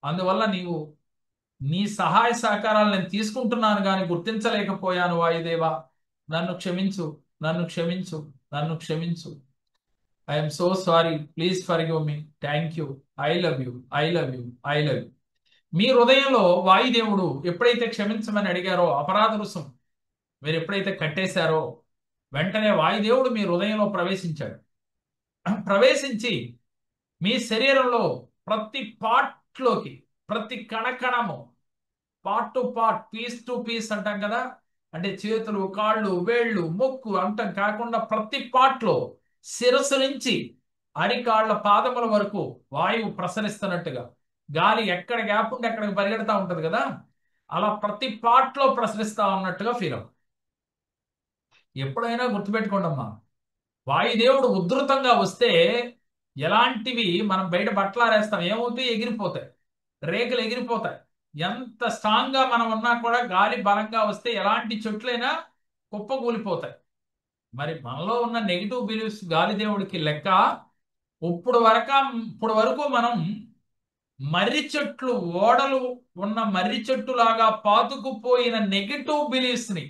అందువల్ల నీ సహాయ సహకారాలు నేను తీసుకుంటున్నాను కానీ గుర్తించలేకపోయాను వాయుదేవా, నన్ను క్షమించు, నన్ను క్షమించు, నన్ను క్షమించు. I'm so sorry, please forgive me, thank you, I love you, I love you, I love you. మీ హృదయంలో వాయుదేవుడు ఎప్పుడైతే క్షమించమని అడిగారో, అపరాధ రుసుం మీరు ఎప్పుడైతే కట్టేశారో, వెంటనే వాయుదేవుడు మీ హృదయంలో ప్రవేశించాడు. ప్రవేశించి మీ శరీరంలో ప్రతి పార్ట్లోకి, ప్రతి కణకణము, part to part, piece to piece అంటాం కదా, అంటే చేతులు, కాళ్ళు, వేళ్ళు, ముక్కు అంటాం కాకుండా ప్రతి పార్ట్లో, శిరస్సు నుంచి అరికాళ్ల పాదముల వరకు వాయువు ప్రసరిస్తున్నట్టుగా, గాలి ఎక్కడ గ్యాప్ ఉంటే అక్కడికి పరిగెడతా ఉంటది కదా, అలా ప్రతి పార్ట్లో ప్రసరిస్తా ఉన్నట్టుగా ఫీల్ అవ్వ. ఎప్పుడైనా గుర్తుపెట్టుకోండి అమ్మా, వాయుదేవుడు ఉధృతంగా వస్తే ఎలాంటివి మనం బయట బట్టలారేస్తాం, ఏమవుతాయి, ఎగిరిపోతాయి, రేకులు ఎగిరిపోతాయి. ఎంత స్ట్రాంగ్ గా మనం ఉన్నా కూడా గాలి బలంగా వస్తే ఎలాంటి చెట్లైనా కుప్పకూలిపోతాయి. మరి మనలో ఉన్న నెగిటివ్ బిలీఫ్స్ గాలిదేవుడికి లెక్క. ఇప్పుడు వరకు మనం మర్రి చెట్లు, ఓడలు ఉన్న మర్రి చెట్టు లాగా పాతుకుపోయిన నెగిటివ్ బిలీఫ్స్ ని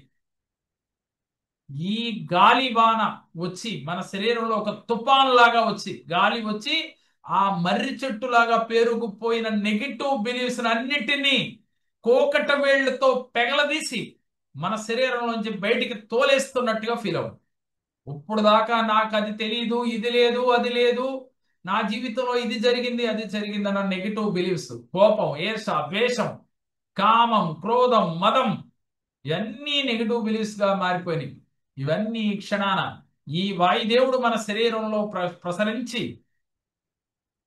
ఈ గాలి వాన వచ్చి మన శరీరంలో ఒక తుఫాన్ లాగా వచ్చి, గాలి వచ్చి ఆ మర్రి చెట్టు లాగా పేరుకుపోయిన నెగిటివ్ బిలీఫ్స్ అన్నిటినీ కోకట వేళ్లతో పెగలదీసి మన శరీరంలోంచి బయటికి తోలేస్తున్నట్టుగా ఫీల్ అవ్వండి. ఇప్పుడు దాకా నాకు అది తెలియదు, ఇది లేదు, అది లేదు, నా జీవితంలో ఇది జరిగింది, అది జరిగింది అన్న నెగిటివ్ బిలీవ్స్, కోపం, ఈర్ష, ద్వేషం, కామం, క్రోధం, మదం, ఇవన్నీ నెగిటివ్ బిలీఫ్స్ గా మారిపోయినాయి. ఇవన్నీ ఈ క్షణాన ఈ వాయుదేవుడు మన శరీరంలో ప్రసరించి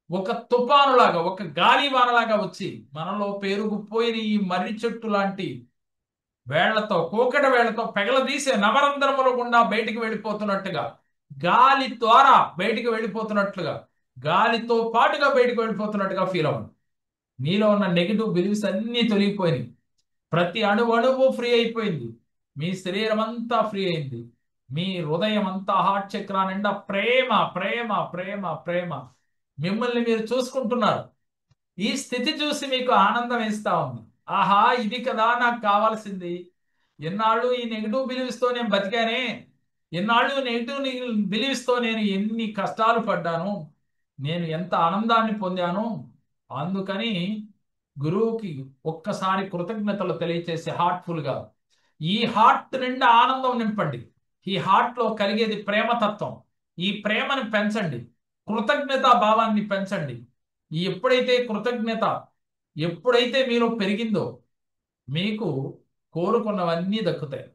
ఒక తుఫానులాగా, ఒక గాలివానలాగా వచ్చి మనలో పేరుకుపోయిన ఈ మర్రి చెట్టు లాంటి వేళ్లతో, కోకట వేళ్లతో పెగలదీసే నవరంధ్రముల గుండా బయటికి వెళ్ళిపోతున్నట్టుగా, గాలి ద్వారా బయటికి వెళ్ళిపోతున్నట్లుగా, గాలితో పాటుగా బయటికి వెళ్ళిపోతున్నట్టుగా ఫీల్ అవ్వండి. మీలో ఉన్న నెగిటివ్ బిలీఫ్స్ అన్నీ తొలగిపోయినాయి. ప్రతి అణువు ఫ్రీ అయిపోయింది. మీ శరీరం అంతా ఫ్రీ అయింది. మీ హృదయం అంతా, హార్ట్ చక్రా నిండా ప్రేమ ప్రేమ ప్రేమ ప్రేమ. మిమ్మల్ని మీరు చూసుకుంటున్నారు. ఈ స్థితి చూసి మీకు ఆనందం వేస్తా ఉంది. ఆహా, ఇది కదా నాకు కావాల్సింది. ఎన్నాళ్ళు ఈ నెగిటివ్ బిలీవ్స్ తో నేను బతికానే, ఎన్నాళ్ళు నెగిటివ్ బిలీవ్స్ తో నేను ఎన్ని కష్టాలు పడ్డాను, నేను ఎంత ఆనందాన్ని పొందాను. అందుకని గురువుకి ఒక్కసారి కృతజ్ఞతలు తెలియచేసి హార్ట్ఫుల్ గా ఈ హార్ట్ నిండా ఆనందం నింపండి. ఈ హార్ట్ లో కలిగేది ప్రేమతత్వం. ఈ ప్రేమను పెంచండి. కృతజ్ఞత భావాన్ని పెంచండి. ఎప్పుడైతే కృతజ్ఞత ఎప్పుడైతే మీలో పెరిగిందో మీకు కోరుకున్నవన్నీ దక్కుతాయి.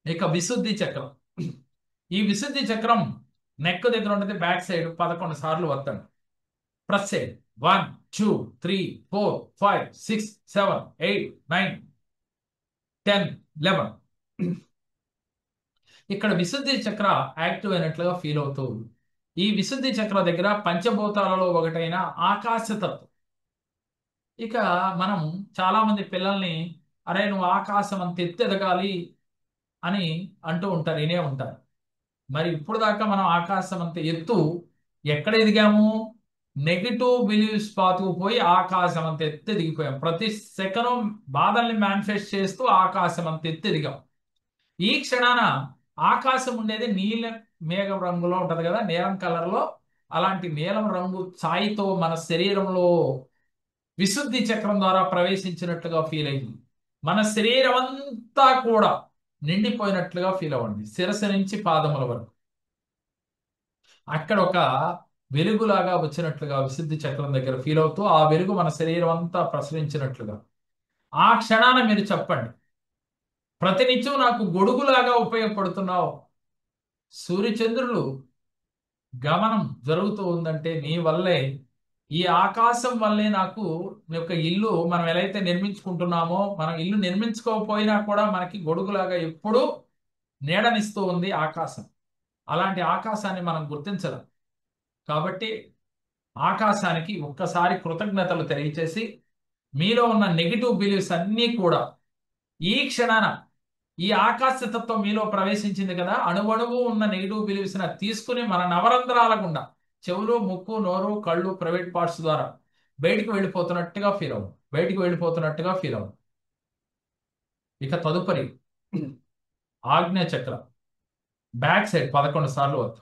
ఇక విశుద్ధి చక్రం. ఈ విశుద్ధి చక్రం నెక్ దగ్గర ఉంటుంది. బ్యాక్ సైడ్ 11 సార్లు వత్తండి. ప్రెస్ చేయండి. 1 2 3 4 5 6 7 8 9 10 11. ఇక్కడ విశుద్ధి చక్ర యాక్టివ్ అయినట్లుగా ఫీల్ అవుతూ, ఈ విశుద్ధి చక్ర దగ్గర పంచభూతాలలో ఒకటైన ఆకాశతత్వం. ఇక మనం చాలా మంది పిల్లల్ని, అరే నువ్వు ఆకాశం అంత ఎత్తు ఎదగాలి అని అంటూ ఉంటారు, వినే ఉంటారు. మరి ఇప్పుడు దాకా మనం ఆకాశం అంత ఎత్తు ఎక్కడ ఎదిగాము? నెగిటివ్ బిలీవ్స్ పాతుకుపోయి ఆకాశం అంత ఎత్తు ఎదిగిపోయాం. ప్రతి సెకను బాధల్ని మేనిఫెస్ట్ చేస్తూ ఆకాశం అంత ఎత్తు ఎదిగాం. ఈ క్షణాన ఆకాశం ఉండేది నీల మేఘం రంగులో ఉంటది కదా, నీలం కలర్ లో. అలాంటి నీలం రంగు ఛాయితో మన శరీరంలో విశుద్ధి చక్రం ద్వారా ప్రవేశించినట్లుగా ఫీల్ అయింది. మన శరీరం అంతా కూడా నిండిపోయినట్లుగా ఫీల్ అవ్వండి, శిరస్సు నుంచి పాదముల వరకు. అక్కడ ఒక వెలుగులాగా వచ్చినట్లుగా విశుద్ధి చక్రం దగ్గర ఫీల్ అవుతూ, ఆ వెలుగు మన శరీరం అంతా ప్రసరించినట్లుగా ఆ క్షణాన మీరు చెప్పండి, ప్రతినిత్యం నాకు గొడుగులాగా ఉపయోగపడుతున్నావు. సూర్యచంద్రులు గమనం జరుగుతూ ఉందంటే నీ వల్లే. ఈ ఆకాశం వల్లే నాకు నీ యొక్క ఇల్లు మనం ఎలా అయితే నిర్మించుకుంటున్నామో, మనం ఇల్లు నిర్మించుకోకపోయినా కూడా మనకి గొడుగులాగా ఎప్పుడూ నీడనిస్తూ ఉంది ఆకాశం. అలాంటి ఆకాశాన్ని మనం గుర్తించలేం. కాబట్టి ఆకాశానికి ఒక్కసారి కృతజ్ఞతలు తెలియచేసి, మీలో ఉన్న నెగిటివ్ బిలీఫ్స్ అన్నీ కూడా ఈ క్షణాన, ఈ ఆకాశతత్వం మీలో ప్రవేశించింది కదా, అణువణువు ఉన్న నెగిటివ్ బిలీవ్స్ తీసుకుని మన నవరంధ్రాల గుండా, చెవులు, ముక్కు, నోరు, కళ్ళు, ప్రైవేట్ పార్ట్స్ ద్వారా బయటికి వెళ్ళిపోతున్నట్టుగా ఫీల్ అవ్వు. బయటికి వెళ్ళిపోతున్నట్టుగా ఫీల్ అవ్వు. ఇక తదుపరి ఆజ్ఞా చక్ర బ్యాక్ సైడ్ 11 సార్లు వద్దు.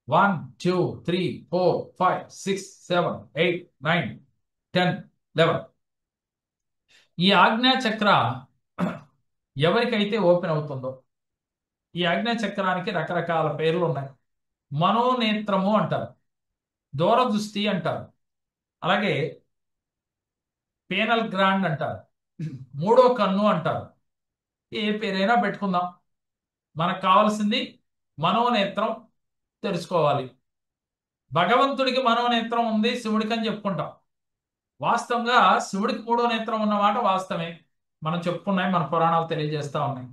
1 2 3 4 5 6 7 8 9 10 11. ఈ ఆజ్ఞా చక్ర ఎవరికైతే ఓపెన్ అవుతుందో, ఈ ఆజ్ఞా చక్రానికి రకరకాల పేర్లు ఉన్నాయి. మనోనేత్రము అంటారు, దూరదృష్టి అంటారు, అలాగే పేనల్ గ్రాండ్ అంటారు, మూడో కన్ను అంటారు. ఏ పేరైనా పెట్టుకుందాం, మనకు కావాల్సింది మనోనేత్రం తెలుసుకోవాలి. భగవంతుడికి మనోనేత్రం ఉంది, శివుడికి అని చెప్పుకుంటాం. వాస్తవంగా శివుడికి మూడో నేత్రం ఉన్నమాట వాస్తవమే, మనం చెప్పుకున్నాయి, మన పురాణాలు తెలియజేస్తా ఉన్నాయి.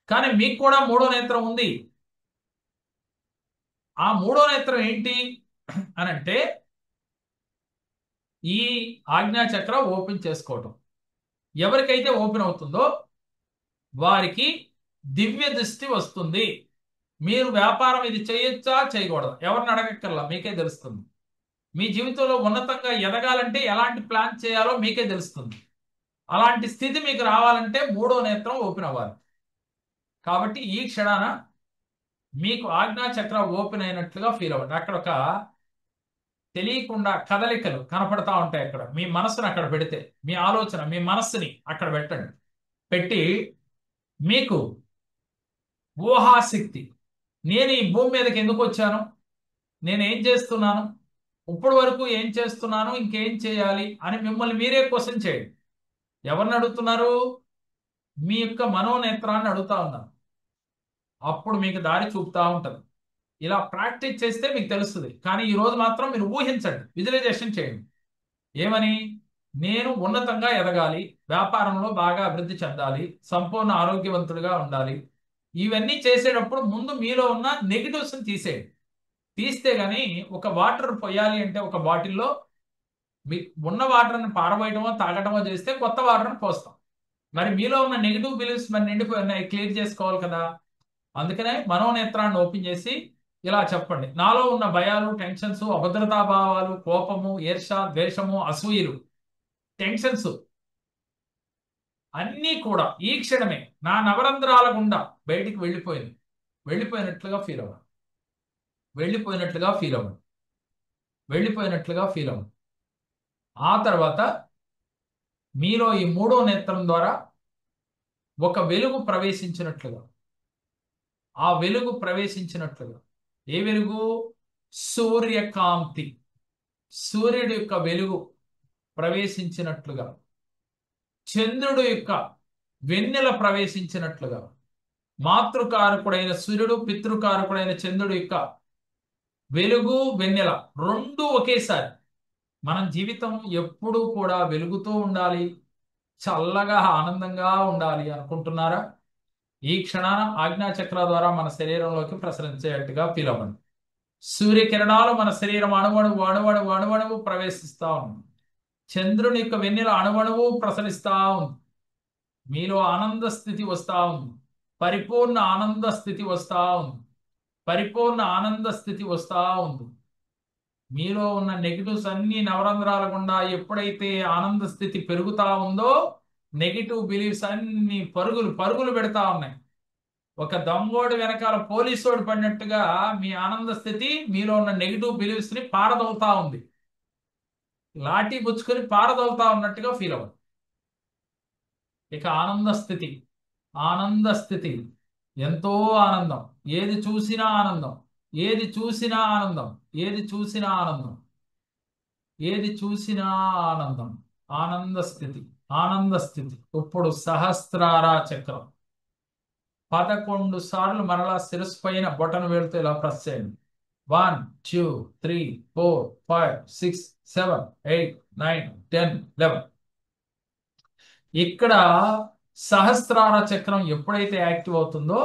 కానీ మీకు కూడా మూడో నేత్రం ఉంది. ఆ మూడో నేత్రం ఏంటి అని అంటే, ఈ ఆజ్ఞా చక్రం ఓపెన్ చేసుకోవటం. ఎవరికైతే ఓపెన్ అవుతుందో వారికి దివ్య దృష్టి వస్తుంది. మీరు వ్యాపారం ఇది చేయొచ్చా చేయకూడదు ఎవరిని అడగక్కర్లా, మీకే తెలుస్తుంది. మీ జీవితంలో ఉన్నతంగా ఎదగాలంటే ఎలాంటి ప్లాన్ చేయాలో మీకే తెలుస్తుంది. అలాంటి స్థితి మీకు రావాలంటే మూడో నేత్రం ఓపెన్ అవ్వాలి. కాబట్టి ఈ క్షణాన మీకు ఆజ్ఞా చక్ర ఓపెన్ అయినట్లుగా ఫీల్ అవ్వండి. అక్కడ ఒక తెలియకుండా కదలికలు కనపడతా ఉంటాయి. అక్కడ మీ మనసును అక్కడ పెడితే, మీ ఆలోచన మీ మనస్సుని అక్కడ పెట్టండి. పెట్టి మీకు ఊహాశక్తి, నేను ఈ భూమి మీదకి ఎందుకు వచ్చాను, నేను ఏం చేస్తున్నాను, ఇప్పటి వరకు ఏం చేస్తున్నాను, ఇంకేం చేయాలి అని మిమ్మల్ని మీరే క్వశ్చన్ చేయండి. ఎవరిని అడుగుతున్నారు? మీ యొక్క మనోనేత్రాన్ని అడుగుతా ఉన్నారు. అప్పుడు మీకు దారి చూపుతా ఉంటది. ఇలా ప్రాక్టీస్ చేస్తే మీకు తెలుస్తుంది. కానీ ఈ రోజు మాత్రం మీరు ఊహించండి, విజువలైజేషన్ చేయండి. ఏమని? నేను ఉన్నతంగా ఎదగాలి, వ్యాపారంలో బాగా అభివృద్ధి చెందాలి, సంపూర్ణ ఆరోగ్యవంతుడిగా ఉండాలి. ఇవన్నీ చేసేటప్పుడు ముందు మీలో ఉన్న నెగిటివ్స్ తీసేయండి. తీస్తే గాని ఒక వాటర్ పోయాలి అంటే ఒక బాటిల్లో మీ ఉన్న వాటర్ని పారబోయటమో తాగటమో చేస్తే కొత్త వాటర్ని పోస్తాం. మరి మీలో ఉన్న నెగిటివ్ బిలీఫ్స్ మరి నిండిపోయి క్లియర్ చేసుకోవాలి కదా. అందుకనే మనోనేత్రాన్ని ఓపెన్ చేసి ఇలా చెప్పండి: నాలో ఉన్న భయాలు, టెన్షన్స్, అభద్రతా భావాలు, కోపము, ఈర్ష, ద్వేషము, అసూయలు, టెన్షన్స్ అన్నీ కూడా ఈ క్షణమే నా నవరంధ్రాల గుండా బయటికి వెళ్ళిపోయినట్లుగా ఫీల్ అవ్వండి. వెళ్ళిపోయినట్లుగా ఫీల్ అవ్వండి. వెళ్ళిపోయినట్లుగా ఫీల్ అవ్వండి. ఆ తర్వాత మీలో ఈ మూడో నేత్రం ద్వారా ఒక వెలుగు ప్రవేశించినట్లుగా, ఆ వెలుగు ప్రవేశించినట్లుగా. ఏ వెలుగు? సూర్యకాంతి, సూర్యుడి యొక్క వెలుగు ప్రవేశించినట్లుగా, చంద్రుడు యొక్క వెన్నెల ప్రవేశించినట్లుగా, మాతృకారకుడైన సూర్యుడు, పితృకారకుడైన చంద్రుడు యొక్క వెలుగు, వెన్నెల రెండు ఒకేసారి. మనం జీవితం ఎప్పుడూ కూడా వెలుగుతూ ఉండాలి, చల్లగా ఆనందంగా ఉండాలి అనుకుంటున్నారా? ఈ క్షణాన ఆజ్ఞాచక్ర ద్వారా మన శరీరంలోకి ప్రసరించేట్టుగా ఫీల్ అవ్వండి. సూర్యకిరణాలు మన శరీరం అణువణువు అణువణువు అణువణువు ప్రవేశిస్తా ఉంది. చంద్రుని యొక్క వెన్నెల అణువణువు ప్రసరిస్తా ఉంది. మీలో ఆనంద స్థితి వస్తా ఉంది. పరిపూర్ణ ఆనంద స్థితి వస్తా ఉంది. పరిపూర్ణ ఆనంద స్థితి వస్తా ఉంది. మీలో ఉన్న నెగిటివ్స్ అన్ని నవరంధ్రాల గుండా ఎప్పుడైతే ఆనంద స్థితి పెరుగుతా ఉందో, నెగిటివ్ బిలీఫ్స్ అన్ని పరుగులు పరుగులు పెడతా ఉన్నాయి. ఒక దొంగోడు వెనకాల పోలీసోడు పడినట్టుగా మీ ఆనంద స్థితి మీలో ఉన్న నెగిటివ్ బిలీఫ్స్ ని పారదవుతా ఉంది. లాఠీ పుచ్చుకొని పారదవుతా ఉన్నట్టుగా ఫీల్ అవ్వదు. ఇక ఆనంద స్థితి, ఆనంద స్థితి ఎంతో ఆనందం. ఏది చూసినా ఆనందం, ఏది చూసినా ఆనందం, ఏది చూసినా ఆనందం, ఏది చూసినా ఆనందం. ఆనంద స్థితి, ఆనంద స్థితి. ఇప్పుడు సహస్రార చక్రం 11 సార్లు మరలా శిరస్సు పైన బొటన వేలుతో ఇలా ప్రెస్ చేయండి. 1 2 3 4 5 6 7 8 9 10 11. ఇక్కడ సహస్రార చక్రం ఎప్పుడైతే యాక్టివ్ అవుతుందో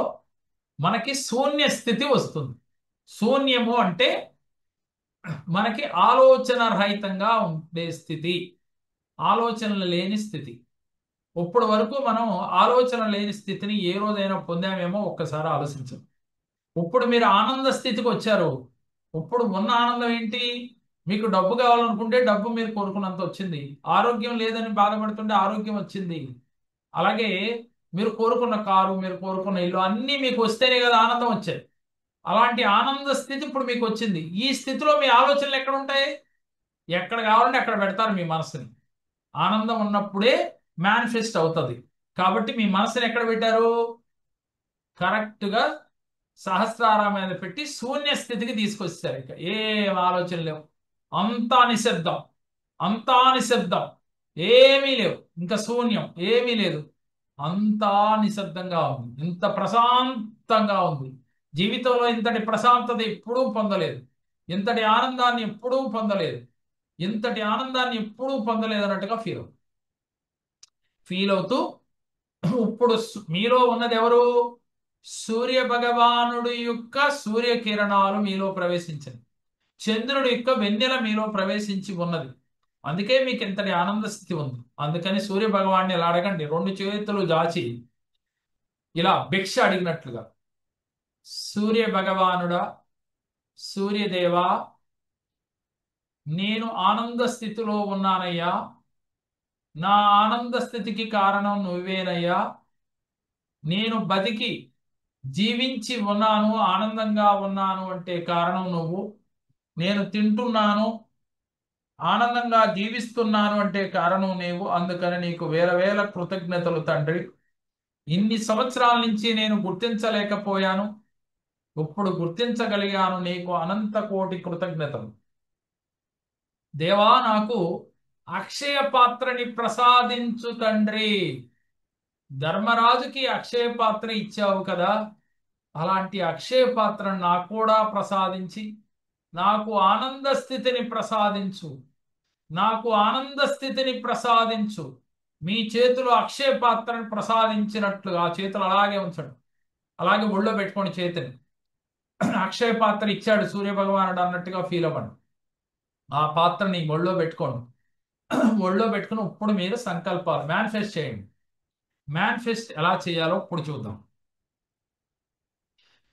మనకి శూన్య స్థితి వస్తుంది. శూన్యము అంటే మనకి ఆలోచన రహితంగా ఉండే స్థితి, ఆలోచనలు లేని స్థితి. ఇప్పటి వరకు మనం ఆలోచన లేని స్థితిని ఏ రోజైనా పొందామేమో ఒక్కసారి ఆలోచించండి. ఇప్పుడు మీరు ఆనంద స్థితికి వచ్చారు. ఇప్పుడు ఉన్న ఆనందం ఏంటి? మీకు డబ్బు కావాలనుకుంటే డబ్బు మీరు కోరుకున్నంత వచ్చింది. ఆరోగ్యం లేదని బాధపడుతుంటే ఆరోగ్యం వచ్చింది. అలాగే మీరు కోరుకున్న కారు, మీరు కోరుకున్న ఇల్లు అన్నీ మీకు వస్తేనే కదా ఆనందం వచ్చాయి. అలాంటి ఆనంద స్థితి ఇప్పుడు మీకు వచ్చింది. ఈ స్థితిలో మీ ఆలోచనలు ఎక్కడ ఉంటాయి? ఎక్కడ కావాలంటే అక్కడ పెడతారు మీ మనసుని. ఆనందం ఉన్నప్పుడే మేనిఫెస్ట్ అవుతుంది. కాబట్టి మీ మనసుని ఎక్కడ పెట్టారు? కరెక్ట్ గా సహస్రారం మీద పెట్టి శూన్య స్థితికి తీసుకొచ్చారు. ఇక ఏం ఆలోచన లేవు, అంతా నిశ్శబ్దం, అంతా నిశ్శబ్దం, ఏమీ లేవు, ఇంకా శూన్యం, ఏమీ లేదు. అంతా నిశ్శబ్దంగా ఉంది, ఇంత ప్రశాంతంగా ఉంది. జీవితంలో ఇంతటి ప్రశాంతత ఎప్పుడూ పొందలేదు, ఇంతటి ఆనందాన్ని ఎప్పుడూ పొందలేదు, ఇంతటి ఆనందాన్ని ఎప్పుడూ పొందలేదు అన్నట్టుగా ఫీల్ అవుతూ ఇప్పుడు మీలో ఉన్నది ఎవరు? సూర్య భగవానుడి యొక్క సూర్యకిరణాలు మీలో ప్రవేశించింది. చంద్రుడి యొక్క వెన్నెల మీలో ప్రవేశించి ఉన్నది. అందుకే మీకు ఇంతటి ఆనంద స్థితి ఉంది. అందుకని సూర్య భగవాన్ని ఇలా అడగండి, రెండు చేతులు దాచి ఇలా భిక్ష అడిగినట్లుగా: సూర్య భగవానుడా, సూర్యదేవా, నేను ఆనంద స్థితిలో ఉన్నానయ్యా. నా ఆనంద స్థితికి కారణం నువ్వేనయ్యా. నేను బతికి జీవించి ఉన్నాను, ఆనందంగా ఉన్నాను అంటే కారణం నువ్వు. నేను తింటున్నాను, ఆనందంగా జీవిస్తున్నాను అంటే కారణం నీవు. అందుకని నీకు వేల వేల కృతజ్ఞతలు తండ్రి. ఇన్ని సంవత్సరాల నుంచి నేను గుర్తించలేకపోయాను, ఇప్పుడు గుర్తించగలిగాను. నీకు అనంత కోటి కృతజ్ఞతలు. దేవా, నాకు అక్షయ పాత్రని ప్రసాదించు తండ్రి. ధర్మరాజుకి అక్షయ పాత్ర ఇచ్చావు కదా, అలాంటి అక్షయ పాత్రను నాకు కూడా ప్రసాదించి నాకు ఆనంద స్థితిని ప్రసాదించు. నాకు ఆనంద స్థితిని ప్రసాదించు. మీ చేతులు అక్షయ పాత్రను ప్రసాదించినట్లుగా ఆ చేతులు అలాగే ఉంచండి. అలాగే ఒళ్ళో పెట్టుకోండి చేతిని. అక్షయ పాత్ర ఇచ్చాడు సూర్యభగవానుడు అన్నట్టుగా ఫీల్ అవ్వండి. ఆ పాత్రని ఒళ్ళో పెట్టుకోండి. ఒళ్ళో పెట్టుకుని ఇప్పుడు మీరు సంకల్పాలు మేనిఫెస్ట్ చేయండి. మేనిఫెస్ట్ ఎలా చేయాలో ఇప్పుడు చూద్దాం.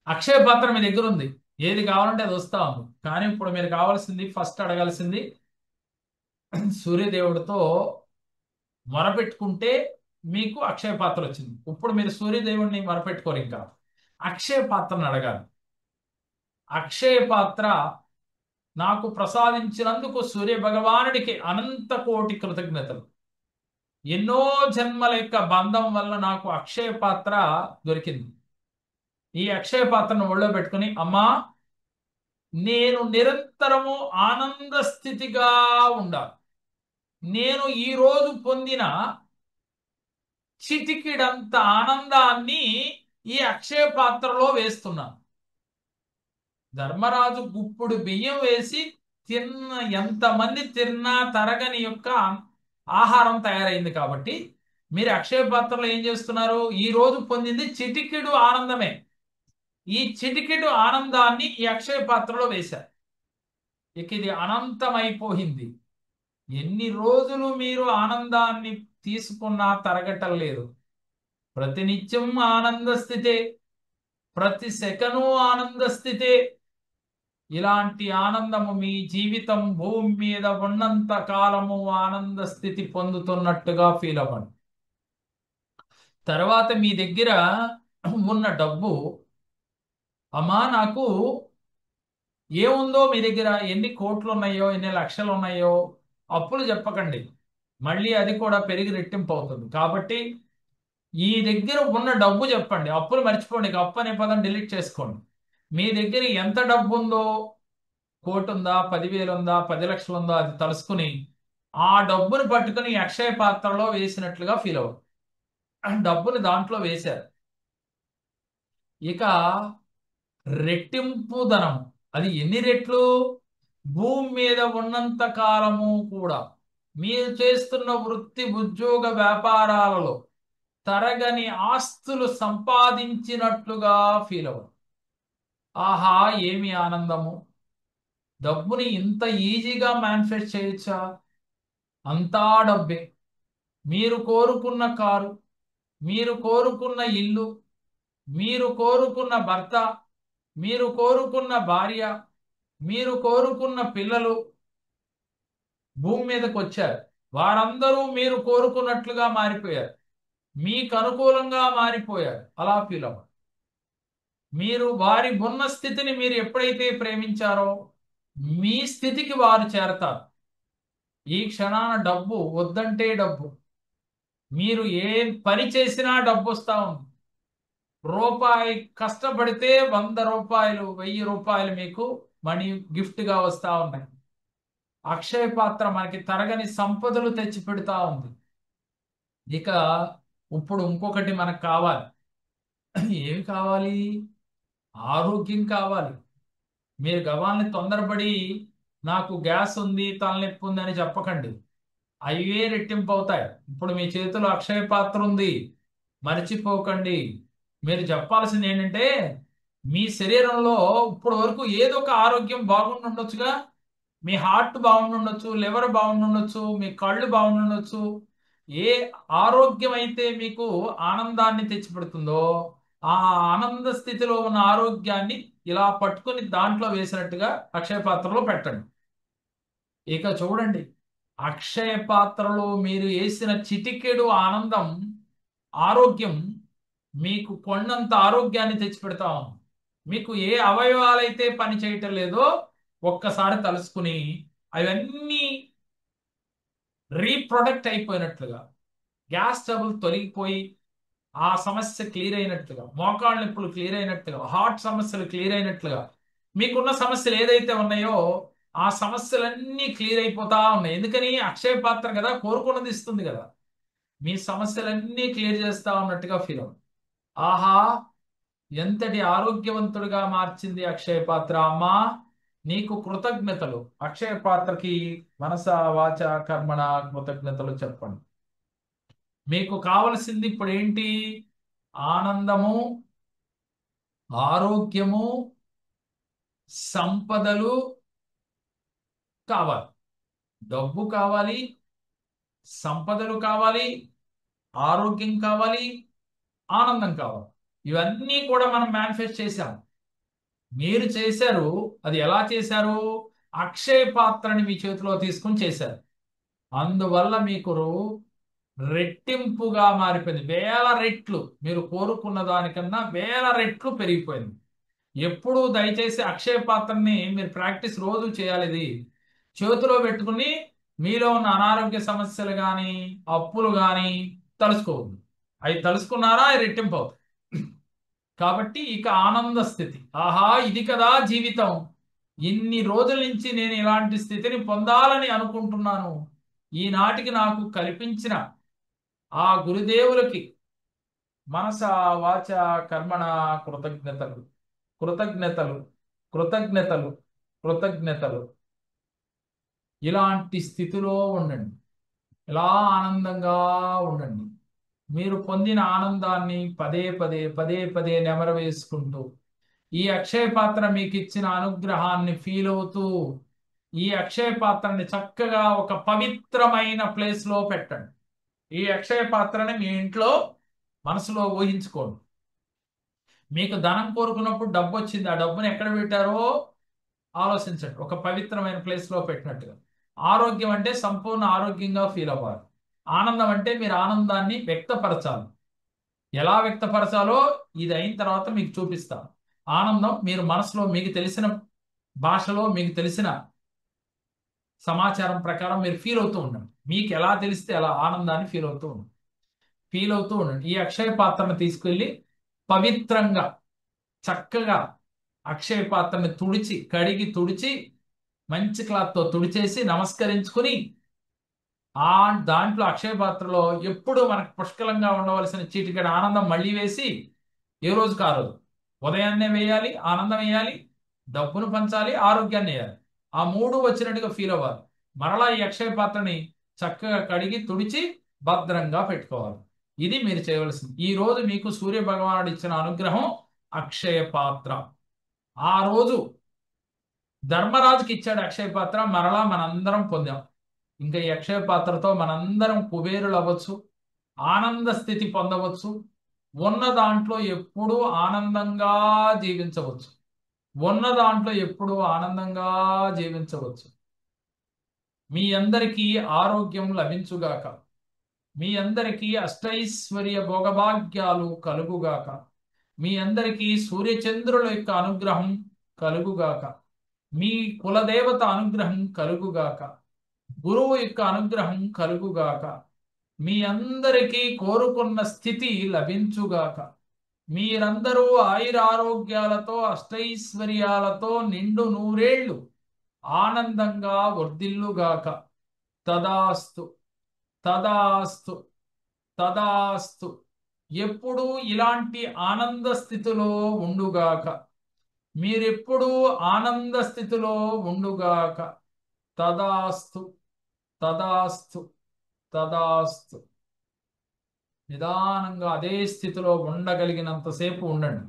అక్షయ పాత్ర మీ దగ్గర ఉంది, ఏది కావాలంటే అది వస్తా ఉంది. కానీ ఇప్పుడు మీరు కావాల్సింది, ఫస్ట్ అడగాల్సింది, సూర్యదేవుడితో మొరపెట్టుకుంటే మీకు అక్షయ పాత్ర వచ్చింది. ఇప్పుడు మీరు సూర్యదేవుడిని మొరపెట్టుకోరు, ఇంకా అక్షయ పాత్రను అడగాలి. అక్షయ పాత్ర నాకు ప్రసాదించినందుకు సూర్య భగవానుడికి అనంత కోటి కృతజ్ఞతలు. ఎన్నో జన్మల యొక్క బంధం వల్ల నాకు అక్షయ పాత్ర దొరికింది. ఈ అక్షయ పాత్రను ఒళ్ళో పెట్టుకుని, అమ్మా, నేను నిరంతరము ఆనంద స్థితిగా ఉండాలి. నేను ఈ రోజు పొందిన చిటికిడంత ఆనందాన్ని ఈ అక్షయ పాత్రలో వేస్తున్నాను. ధర్మరాజు గుప్పుడు బియ్యం వేసి తిన్న, ఎంతమంది తిన్నా తరగని యొక్క ఆహారం తయారైంది. కాబట్టి మీరు అక్షయ పాత్రలో ఏం చేస్తున్నారు? ఈ రోజు పొందింది చిటికెడు ఆనందమే. ఈ చిటికెడు ఆనందాన్ని ఈ అక్షయ పాత్రలో వేశారు. ఇక ఇది అనంతమైపోయింది. ఎన్ని రోజులు మీరు ఆనందాన్ని తీసుకున్నా తరగటం లేదు. ప్రతినిత్యం ఆనంద స్థితే, ప్రతి సెకను ఆనంద స్థితే. ఇలాంటి ఆనందము మీ జీవితం భూమి మీద ఉన్నంత కాలము ఆనంద స్థితి పొందుతున్నట్టుగా ఫీల్ అవ్వండి. తర్వాత మీ దగ్గర ఉన్న డబ్బు, అమ్మా, నాకు ఏముందో మీ దగ్గర, ఎన్ని కోట్లు ఉన్నాయో, ఎన్ని లక్షలు ఉన్నాయో అప్పులు చెప్పకండి. మళ్ళీ అది కూడా పెరిగి రెట్టింపు అవుతుంది. కాబట్టి ఈ దగ్గర ఉన్న డబ్బు చెప్పండి. అప్పులు మర్చిపోండి. ఇక అప్పు అనే పదం డిలీట్ చేసుకోండి. మీ దగ్గర ఎంత డబ్బు ఉందో, కోటి ఉందా, 10,000 ఉందా, 10 లక్షలు ఉందా, అది తలుసుకుని ఆ డబ్బుని పట్టుకుని అక్షయ పాత్రలో వేసినట్లుగా ఫీల్ అవ్వదు. డబ్బుని దాంట్లో వేశారు. ఇక రెట్టింపు ధనం, అది ఎన్ని రెట్లు? భూమి మీద ఉన్నంత కాలము కూడా మీరు చేస్తున్న వృత్తి, ఉద్యోగ, వ్యాపారాలలో తరగని ఆస్తులు సంపాదించినట్లుగా ఫీల్ అవ్వదు. ఆహా, ఏమి ఆనందము! డబ్బుని ఇంత ఈజీగా మేనిఫెస్ట్ చేయొచ్చా? అంతా డబ్బే. మీరు కోరుకున్న కారు, మీరు కోరుకున్న ఇల్లు, మీరు కోరుకున్న భర్త, మీరు కోరుకున్న భార్య, మీరు కోరుకున్న పిల్లలు భూమి మీదకి వచ్చారు. వారందరూ మీరు కోరుకున్నట్లుగా మారిపోయారు. మీకు అనుకూలంగా మారిపోయారు. అలా ఫీల్ అవ్వండి. మీరు వారి ఉన్న స్థితిని మీరు ఎప్పుడైతే ప్రేమించారో మీ స్థితికి వారు చేరతారు. ఈ క్షణాన డబ్బు వద్దంటే డబ్బు, మీరు ఏ పని చేసినా డబ్బు వస్తా ఉంది. రూపాయి కష్టపడితే 100 రూపాయలు, 1000 రూపాయలు మీకు మనీ గిఫ్ట్ గా వస్తా ఉన్నాయి. అక్షయ పాత్ర మనకి తరగని సంపదలు తెచ్చి పెడతా ఉంది. ఇక ఇప్పుడు ఇంకొకటి మనకు కావాలి. ఏమి కావాలి? ఆరోగ్యం కావాలి. మీరు గవాల్ని తొందరపడి నాకు గ్యాస్ ఉంది, తలనొప్పి ఉంది అని చెప్పకండి. అవే రెట్టింపు అవుతాయి. ఇప్పుడు మీ చేతిలో అక్షయ పాత్ర ఉంది, మర్చిపోకండి. మీరు చెప్పాల్సింది ఏంటంటే, మీ శరీరంలో ఇప్పుడు వరకు ఏదో ఒక ఆరోగ్యం బాగుండి ఉండొచ్చుగా. మీ హార్ట్ బాగుండి ఉండొచ్చు, లివర్ బాగుండి ఉండొచ్చు, మీ కళ్ళు బాగుండి ఉండొచ్చు. ఏ ఆరోగ్యం అయితే మీకు ఆనందాన్ని తెచ్చిపెడుతుందో ఆ ఆనంద స్థితిలో ఉన్న ఆరోగ్యాన్ని ఇలా పట్టుకొని దాంట్లో వేసినట్టుగా అక్షయ పాత్రలో పెట్టండి. ఇక చూడండి, అక్షయ పాత్రలో మీరు వేసిన చిటికెడు ఆనందం, ఆరోగ్యం మీకు కొండంత ఆరోగ్యాన్ని తెచ్చిపెడతాం. మీకు ఏ అవయవాలైతే పని చేయటం లేదో ఒక్కసారి తలుసుకుని అవన్నీ రీప్రొడక్ట్ అయిపోయినట్లుగా, గ్యాస్ ట్రబుల్ తొలగిపోయి ఆ సమస్య క్లియర్ అయినట్లుగా, మోకాళ్ళ నొప్పులు క్లియర్ అయినట్లుగా, హార్ట్ సమస్యలు క్లియర్ అయినట్లుగా, మీకున్న సమస్యలు ఏదైతే ఉన్నాయో ఆ సమస్యలన్నీ క్లియర్ అయిపోతా ఉన్నాయి. ఎందుకని? అక్షయ పాత్ర కదా, కోరుకున్నది ఇస్తుంది కదా. మీ సమస్యలన్నీ క్లియర్ చేస్తా ఉన్నట్టుగా ఫీల్ అవుతుంది. ఆహా, ఎంతటి ఆరోగ్యవంతుడిగా మార్చింది అక్షయ పాత్ర అమ్మా, నీకు కృతజ్ఞతలు. అక్షయ పాత్రకి మనస వాచ కర్మణ కృతజ్ఞతలు చెప్పండి. మీకు కావలసింది ఇప్పుడు ఏంటి? ఆనందము, ఆరోగ్యము, సంపదలు కావాలి. డబ్బు కావాలి, సంపదలు కావాలి, ఆరోగ్యం కావాలి, ఆనందం కావాలి. ఇవన్నీ కూడా మనం మేనిఫెస్ట్ చేశాం. మీరు చేశారు. అది ఎలా చేశారు? అక్షయ పాత్రని మీ చేతిలో తీసుకుని చేశారు. అందువల్ల మీకు రెట్టింపుగా మారిపోయింది. వేల రెట్లు, మీరు కోరుకున్న దానికన్నా వేల రెట్లు పెరిగిపోయింది. ఎప్పుడు దయచేసి అక్షయ పాత్రని మీరు ప్రాక్టీస్ రోజు చేయాలి. ఇది చేతిలో పెట్టుకుని మీలో ఉన్న అనారోగ్య సమస్యలు కానీ అప్పులు కానీ తలుసుకోవద్దు. అవి తలుసుకున్నారా అవి రెట్టింపు అవుతాయి. కాబట్టి ఇక ఆనంద స్థితి. ఆహా, ఇది కదా జీవితం. ఇన్ని రోజుల నుంచి నేను ఇలాంటి స్థితిని పొందాలని అనుకుంటున్నాను. ఈనాటికి నాకు కల్పించిన ఆ గురుదేవులకి మనస వాచ కర్మణ కృతజ్ఞతలు, కృతజ్ఞతలు, కృతజ్ఞతలు, కృతజ్ఞతలు. ఇలాంటి స్థితిలో ఉండండి. ఇలా ఆనందంగా ఉండండి. మీరు పొందిన ఆనందాన్ని పదే పదే పదే పదే నెమరు వేసుకుంటూ, ఈ అక్షయ పాత్ర మీకు ఇచ్చిన అనుగ్రహాన్ని ఫీల్ అవుతూ, ఈ అక్షయ పాత్రని చక్కగా ఒక పవిత్రమైన ప్లేస్ లో పెట్టండి. ఈ అక్షయ పాత్రని మీ ఇంట్లో మనసులో ఊహించుకోండి. మీకు ధనం కోరుకున్నప్పుడు డబ్బు వచ్చింది, ఆ డబ్బుని ఎక్కడ పెట్టారో ఆలోచించండి. ఒక పవిత్రమైన ప్లేస్ లో పెట్టినట్టుగా. ఆరోగ్యం అంటే సంపూర్ణ ఆరోగ్యంగా ఫీల్ అవ్వాలి. ఆనందం అంటే మీరు ఆనందాన్ని వ్యక్తపరచాలి. ఎలా వ్యక్తపరచాలో ఇది అయిన తర్వాత మీకు చూపిస్తాను. ఆనందం మీరు మనసులో మీకు తెలిసిన భాషలో మీకు తెలిసిన సమాచారం ప్రకారం మీరు ఫీల్ అవుతూ ఉండండి. మీకు ఎలా తెలిస్తే అలా ఆనందాన్ని ఫీల్ అవుతూ ఉండండి. ఫీల్ అవుతూ ఉండండి. ఈ అక్షయ పాత్రను తీసుకెళ్ళి పవిత్రంగా చక్కగా అక్షయ పాత్రని తుడిచి, కడిగి తుడిచి, మంచి క్లాత్తో తుడిచేసి నమస్కరించుకుని, ఆ దాంట్లో అక్షయ పాత్రలో ఎప్పుడు మనకు పుష్కలంగా ఉండవలసిన చీటికడ ఆనందం మళ్ళీ వేసి, ఏ రోజుకి ఆ రోజు ఉదయాన్నే వేయాలి, ఆనందం వేయాలి, డబ్బును పంచాలి, ఆరోగ్యాన్ని వేయాలి. ఆ మూడు వచ్చినట్టుగా ఫీల్ అవ్వాలి. మరలా ఈ అక్షయ పాత్రని చక్కగా కడిగి తుడిచి భద్రంగా పెట్టుకోవాలి. ఇది మీరు చేయవలసింది. ఈ రోజు మీకు సూర్య భగవానుడు ఇచ్చిన అనుగ్రహం అక్షయ పాత్ర. ఆ రోజు ధర్మరాజుకి ఇచ్చాడు అక్షయ పాత్ర, మరలా మనందరం పొందాం. ఇంకా ఈ అక్షయ పాత్రతో మనందరం కుబేరులు అవ్వచ్చు, ఆనంద స్థితి పొందవచ్చు, ఉన్న దాంట్లో ఎప్పుడూ ఆనందంగా జీవించవచ్చు. ఉన్న దాంట్లో ఎప్పుడూ ఆనందంగా జీవించవచ్చు. మీ అందరికీ ఆరోగ్యం లభించుగాక. మీ అందరికీ అష్టైశ్వర్య భోగభాగ్యాలు కలుగుగాక. మీ అందరికీ సూర్యచంద్రుల యొక్క అనుగ్రహం కలుగుగాక. మీ కులదేవత అనుగ్రహం కలుగుగాక. గురువు యొక్క అనుగ్రహం కలుగుగాక. మీ అందరికీ కోరుకున్న స్థితి లభించుగాక. మీరందరూ ఆయురారోగ్యాలతో అష్టైశ్వర్యాలతో నిండు నూరేళ్లు ఆనందంగా వర్ధిల్లుగాక. తదాస్తు, తదాస్తు, తదాస్తు. ఎప్పుడూ ఇలాంటి ఆనంద స్థితిలో ఉండుగాక. మీరెప్పుడూ ఆనంద స్థితిలో ఉండుగాక. తదాస్తు, తదాస్తు, తదాస్తు. నిదానంగా అదే స్థితిలో ఉండగలిగినంతసేపు ఉండండి.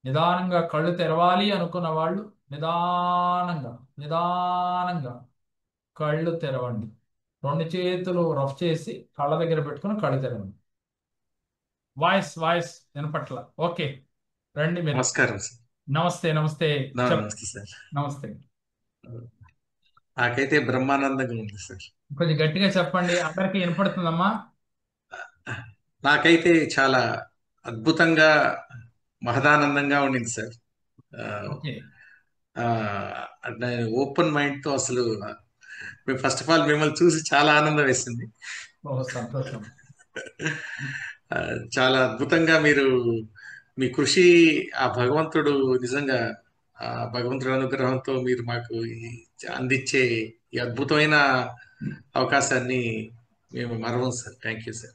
నిదానంగా కళ్ళు తెరవాలి అనుకున్న వాళ్ళు నిదానంగా నిదానంగా కళ్ళు తెరవండి. రెండు చేతులు రఫ్ చేసి కళ్ళ దగ్గర పెట్టుకుని కళ్ళు తెరవండి. Voice voice వినపట్ల. ఓకే, రండి మీరు. నమస్కారం సార్. నమస్తే, నమస్తే. చెప్. నమస్తే సార్. నమస్తే. నాకైతే బ్రహ్మానందంగా ఉంది సార్. కొంచెం గట్టిగా చెప్పండి, అందరికీ వినపడుతుందమ్మా. నాకైతే చాలా అద్భుతంగా మహదానందంగా ఉండింది సార్. ఆ, ఓకే. ఆ, అంటే ఓపెన్ మైండ్ తో అసలు మేము ఫస్ట్ ఆఫ్ ఆల్ మిమ్మల్ని చూసి చాలా ఆనందం వేసింది. ఓహో, సంతోషం. ఆ, చాలా అద్భుతంగా మీరు మీ కృషి, ఆ భగవంతుడు నిజంగా, ఆ భగవంతుడి అనుగ్రహంతో మీరు మాకు అందించే ఈ అద్భుతమైన అవకాశాన్ని మేము మరవం sir. Thank you sir.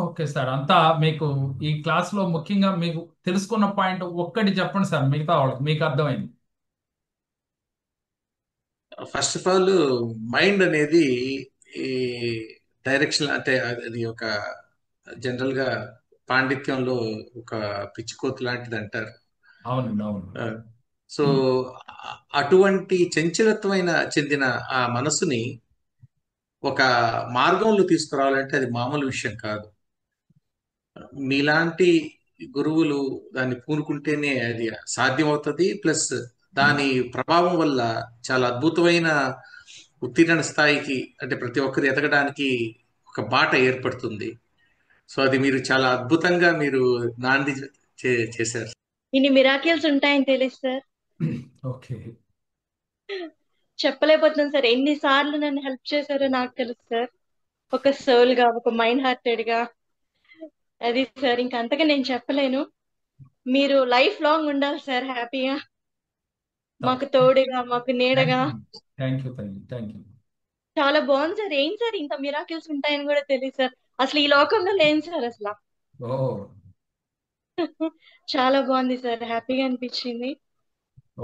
Okay sir, అంతా మీకు ఈ క్లాస్లో ముఖ్యంగా మీకు తెలుసుకున్న పాయింట్ ఒక్కటి చెప్పండి సార్, మిగతా వాళ్ళకి మీకు అర్థమైంది. ఫస్ట్ ఆఫ్ ఆల్, మైండ్ అనేది ఈ డైరెక్షన్, అంటే అది ఒక జనరల్ గా పాండిత్యంలో ఒక పిచ్చికోతి లాంటిది అంటారు. అవునండి, అవును. ఆ, సో అటువంటి చంచలత్వమైన చెందిన ఆ మనసుని ఒక మార్గంలో తీసుకురావాలంటే అది మామూలు విషయం కాదు. మీలాంటి గురువులు దాన్ని పూనుకుంటేనే అది సాధ్యమవుతుంది. ప్లస్ దాని ప్రభావం వల్ల చాలా అద్భుతమైన ఉత్తీర్ణ స్థాయికి, అంటే ప్రతి ఒక్కరు ఎదగడానికి ఒక బాట ఏర్పడుతుంది. సో అది మీరు చాలా అద్భుతంగా మీరు నాంది చేశారు. ఇన్ని మిరాకిల్స్ ఉంటాయని తెలుసు సార్. ఓకే. చెప్పలేకపోతున్నాను సార్, ఎన్నిసార్లు నన్ను హెల్ప్ చేశారో నాకు తెలుసు సార్. ఒక సోల్ గా, ఒక మైండ్ హార్టెడ్ గా. అది సార్, ఇంక అంతగా నేను చెప్పలేను. మీరు లైఫ్ లాంగ్ ఉండాలి సార్ హ్యాపీగా, మాకు తోడుగా, మాకు నీడగా. థ్యాంక్ యూ తల్లి, థ్యాంక్ యూ. చాలా బాగుంది సార్. ఏం సార్ ఇంత మిరాకిల్స్ ఉంటాయని కూడా తెలియదు సార్. అసలు ఈ లోకంలో లేను సార్ అసలు. ఓ, చాలా బాగుంది సార్, హ్యాపీగా అనిపించింది.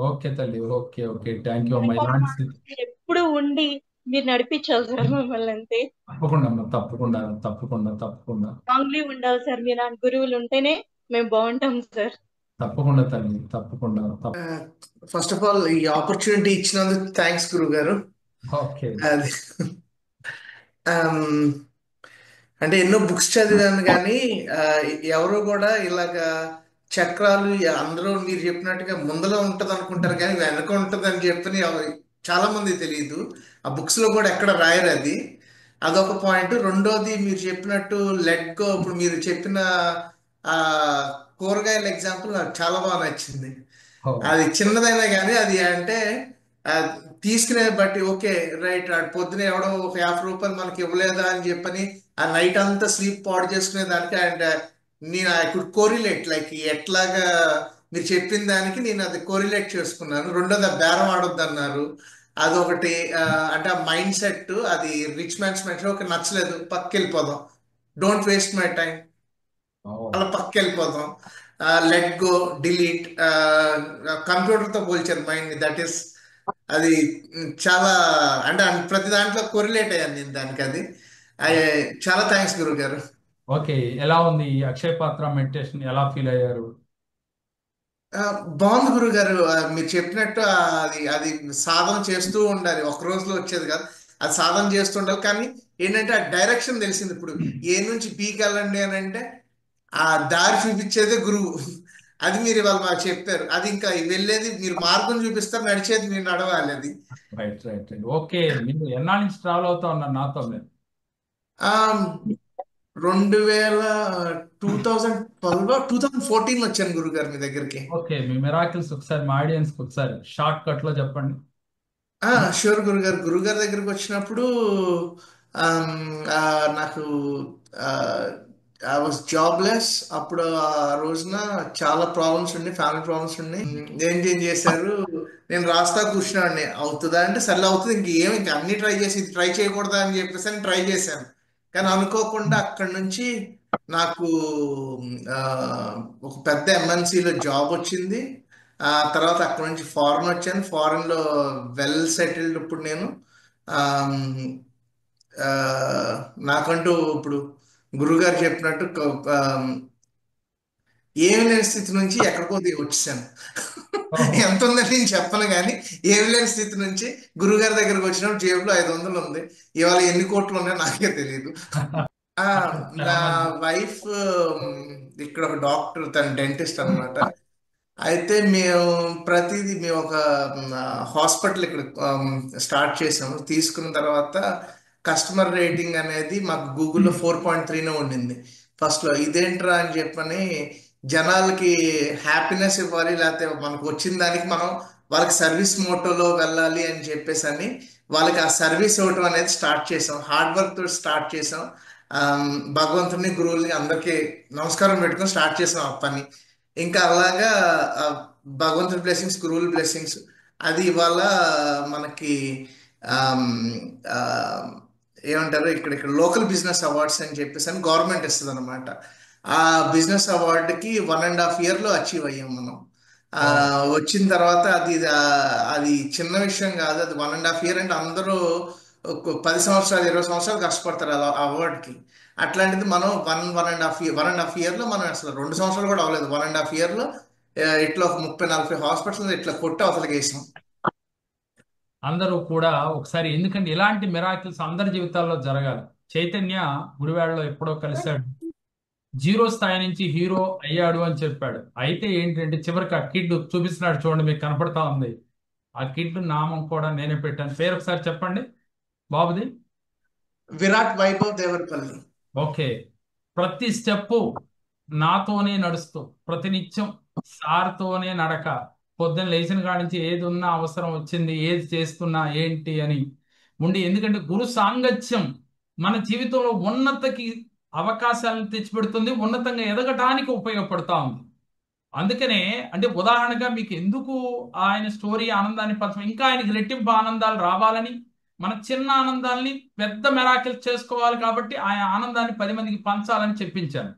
ఓకే తల్లి, ఓకే ఓకే, థ్యాంక్ యూ అమ్మా. ఇలాంటి స్థితి ఎప్పుడు ఉండి మీరు నడిపించాలి సార్ మమ్మల్ని, అంతే. తప్పకుండా అమ్మా, తప్పకుండా తప్పకుండా తప్పకుండా. స్ట్రాంగ్లీ ఉండాలి సార్, మీరు ఆ గురువులు ఉంటేనే మేము బాగుంటాం సార్. తప్పకుండా తల్లి, తప్పకుండా ఫస్ట్ ఆఫ్ ఆల్ ఈ ఆపర్చునిటీ ఇచ్చినందుకు థ్యాంక్స్ గురువు గారు. ఓకే. అది ఆమ్, అంటే ఎన్నో బుక్స్ చదివాను కానీ ఆ, ఎవరు కూడా ఇలాగా చక్రాలు అందరూ మీరు చెప్పినట్టుగా ముందర ఉంటది అనుకుంటారు కానీ వెనక ఉంటది అని చెప్పని చాలా మంది తెలియదు. ఆ బుక్స్ లో కూడా ఎక్కడ రాయరు అది. అదొక పాయింట్. రెండోది మీరు చెప్పినట్టు లెట్ గో. ఇప్పుడు మీరు చెప్పిన ఆ కూరగాయల ఎగ్జాంపుల్ నాకు చాలా బాగా నచ్చింది. ఓ, అది చిన్నదైనా కానీ అది అంటే ఆ, తీసుకునే బట్టి ఓకే రైట్, పొద్దున ఎవడో ఒక 50 రూపాయలు మనకి ఇవ్వలేదా అని చెప్పని ఆ నైట్ అంతా స్లీప్ పాడు చేసుకునే దానికి. అండ్ నేను ఐ కుడ్ కోరిలేట్ లైక్ ఎట్లాగా మీరు చెప్పిన దానికి నేను అది కోరిలేట్ చేసుకున్నాను. రెండోది ఆ బేరం ఆడొద్దు అన్నారు. అదొకటి. అంటే ఆ మైండ్ సెట్ అది rich man's mind set. Okay నచ్చలేదు పక్కకి వెళ్ళిపోదాం, డోంట్ వేస్ట్ మై టైం, ఓ, అలా పక్కకి వెళ్ళిపోతాం. Let go, delete. కంప్యూటర్ తో పోల్చారు మైండ్ ని. దట్ ఈస్ అది చాలా అంటే ప్రతి దాంట్లో కొరిలేట్ అయ్యాను నేను దానికి. అది చాలా థ్యాంక్స్ గురువు గారు. ఓకే. ఎలా ఉంది ఈ అక్షయ పాత్ర మెడిటేషన్, ఎలా ఫీల్ అయ్యారు? బాగుంది గురువు గారు. మీరు చెప్పినట్టు అది అది సాధన చేస్తూ ఉండాలి. ఒక రోజులో వచ్చేది కాదు, అది సాధన చేస్తూ ఉండాలి. కానీ ఏంటంటే ఆ డైరెక్షన్ తెలిసింది. ఇప్పుడు ఏ నుంచి పీకి వెళ్ళండి అని అంటే ఆ దారి చూపించేదే గురువు. అది మీరు ఇవాళ మాకు చెప్పారు. అది ఇంకా వెళ్ళేది మీరు మార్గం చూపిస్తారు, నడిచేది మీరు నడవాలి. అది రైట్ రైట్ రైట్. ఓకే, మీరు ఎన్నాళ్ళ నుంచి ట్రావెల్ అవుతా ఉన్నారు నాతో మీరు? ఆ 2012 2014 వచ్చాను గురుగారు మీ దగ్గరికి. ఓకే, మీ మిరాకిల్స్ ఒకసారి మా ఆడియన్స్ కి ఒకసారి షార్ట్ కట్ లో చెప్పండి. షూర్ గురుగారు. గురుగారి దగ్గరికి వచ్చినప్పుడు ఆమ్, ఆ, నాకు ఐ వాజ్ జాబ్లెస్. అప్పుడు ఆ రోజున చాలా ప్రాబ్లమ్స్ ఉండి, ఫ్యామిలీ ప్రాబ్లమ్స్ ఉండి. ఏం చేశారు, నేను రాస్తా కూర్చున్నాడిని. అవుతుందా అంటే సర్లే అవుతుంది, ఇంకేం ఇంకా అన్ని ట్రై చేసి ఇది ట్రై చేయకూడదా అని చెప్పేసి అని ట్రై చేశాను. కానీ అనుకోకుండా అక్కడి నుంచి నాకు ఆ, ఒక పెద్ద ఎంఎన్సీలో జాబ్ వచ్చింది. ఆ తర్వాత అక్కడ నుంచి ఫారెన్ వచ్చాను. ఫారెన్ లో వెల్ సెటిల్డ్ ఇప్పుడు నేను. ఆమ్, ఆ, నాకంటూ ఇప్పుడు గురుగారు చెప్పినట్టు ఏమి లేని స్థితి నుంచి ఎక్కడికో దిగి వచ్చేసాను. ఓహో. ఎంత ఉందని నేను చెప్పను కానీ ఏమి లేని స్థితి నుంచి గురుగారి దగ్గరకు వచ్చినప్పుడు జేబులో 500 ఉంది. ఇవాళ ఎన్ని కోట్లు ఉన్నాయో నాకే తెలియదు. ఆ, నా వైఫ్ ఇక్కడ ఒక డాక్టర్, తన డెంటిస్ట్ అన్నమాట. అయితే మేము ఒక హాస్పిటల్ ఇక్కడ స్టార్ట్ చేసాము. తీసుకున్న తర్వాత కస్టమర్ రేటింగ్ అనేది మాకు గూగుల్లో 4.3 ఉండింది ఫస్ట్ లో. ఇదేంట్రా అని చెప్పని జనాలకి హ్యాపీనెస్ ఇవ్వాలి, లేకపోతే మనకు వచ్చిన దానికి మనం వాళ్ళకి సర్వీస్ మోటోలో వెళ్ళాలి అని చెప్పేసి అని వాళ్ళకి ఆ సర్వీస్ ఇవ్వటం అనేది స్టార్ట్ చేసాం. హార్డ్ వర్క్ తోటి స్టార్ట్ చేసాం. భగవంతుని గురువుల్ని అందరికీ నమస్కారం పెట్టుకొని స్టార్ట్ చేసాం ఆ పని. ఇంకా అలాగా ఆ, భగవంతుడి బ్లెస్సింగ్స్, గురువుల బ్లెస్సింగ్స్, అది ఇవాళ మనకి ఆమ్, ఆ, ఏమంటారు, ఇక్కడ ఇక్కడ లోకల్ బిజినెస్ అవార్డ్స్ అని చెప్పేసి అని గవర్నమెంట్ ఇస్తుంది అనమాట. ఆ బిజినెస్ అవార్డుకి 1.5 year లో అచీవ్ అయ్యాం మనం. ఆ, వావ్. వచ్చిన తర్వాత అది చిన్న విషయం కాదు. అది 1.5 year అంటే అందరూ ఒక 10 సంవత్సరాలు 20 సంవత్సరాలు కష్టపడతారు అలా అవార్డుకి. అట్లాంటిది మనం 1.5 year లో మనం అసలు 2 సంవత్సరాలు కూడా అవ్వలేదు. 1.5 year లో ఇట్లా ఒక 30-40 హాస్పిటల్ ఇట్లా కొట్టి అవతలకి వేసాం. అందరూ కూడా ఒకసారి, ఎందుకంటే ఇలాంటి మిరాకిల్స్ అందరి జీవితాల్లో జరగాలి. చైతన్య గుడివాడలో ఎప్పుడో కలిశాడు, జీరో స్థాయి నుంచి హీరో అయ్యాడు అని చెప్పాడు. అయితే ఏంటంటే చివరికి ఆ కిడ్ చూపిస్తున్నాడు చూడండి, మీకు కనపడతా ఉంది. ఆ కిడ్ నామం కూడా నేనే పెట్టాను. పేరు ఒకసారి చెప్పండి బాబుది. విరాట్ వైభవ్ దేవరపల్లి. ఓకే. ప్రతి స్టెప్పు నాతోనే నడుస్తూ, ప్రతినిత్యం సార్తోనే నడక, పొద్దున్న లేచిన కాడి నుంచి ఏది ఉన్నా, అవసరం వచ్చింది, ఏది చేస్తున్నా ఏంటి అని ఉండి, ఎందుకంటే గురు సాంగత్యం మన జీవితంలో ఉన్నతకి అవకాశాలను తెచ్చిపెడుతుంది, ఉన్నతంగా ఎదగటానికి ఉపయోగపడతా ఉంది. అందుకనే అంటే ఉదాహరణగా మీకు ఎందుకు ఆయన స్టోరీ ఆనందాన్ని పంచడం, ఇంకా ఆయనకి రెట్టింపు ఆనందాలు రావాలని, మన చిన్న ఆనందాల్ని పెద్ద మెరాకిల్ చేసుకోవాలి కాబట్టి ఆయన ఆనందాన్ని 10 మందికి పంచాలని చెప్పించాను.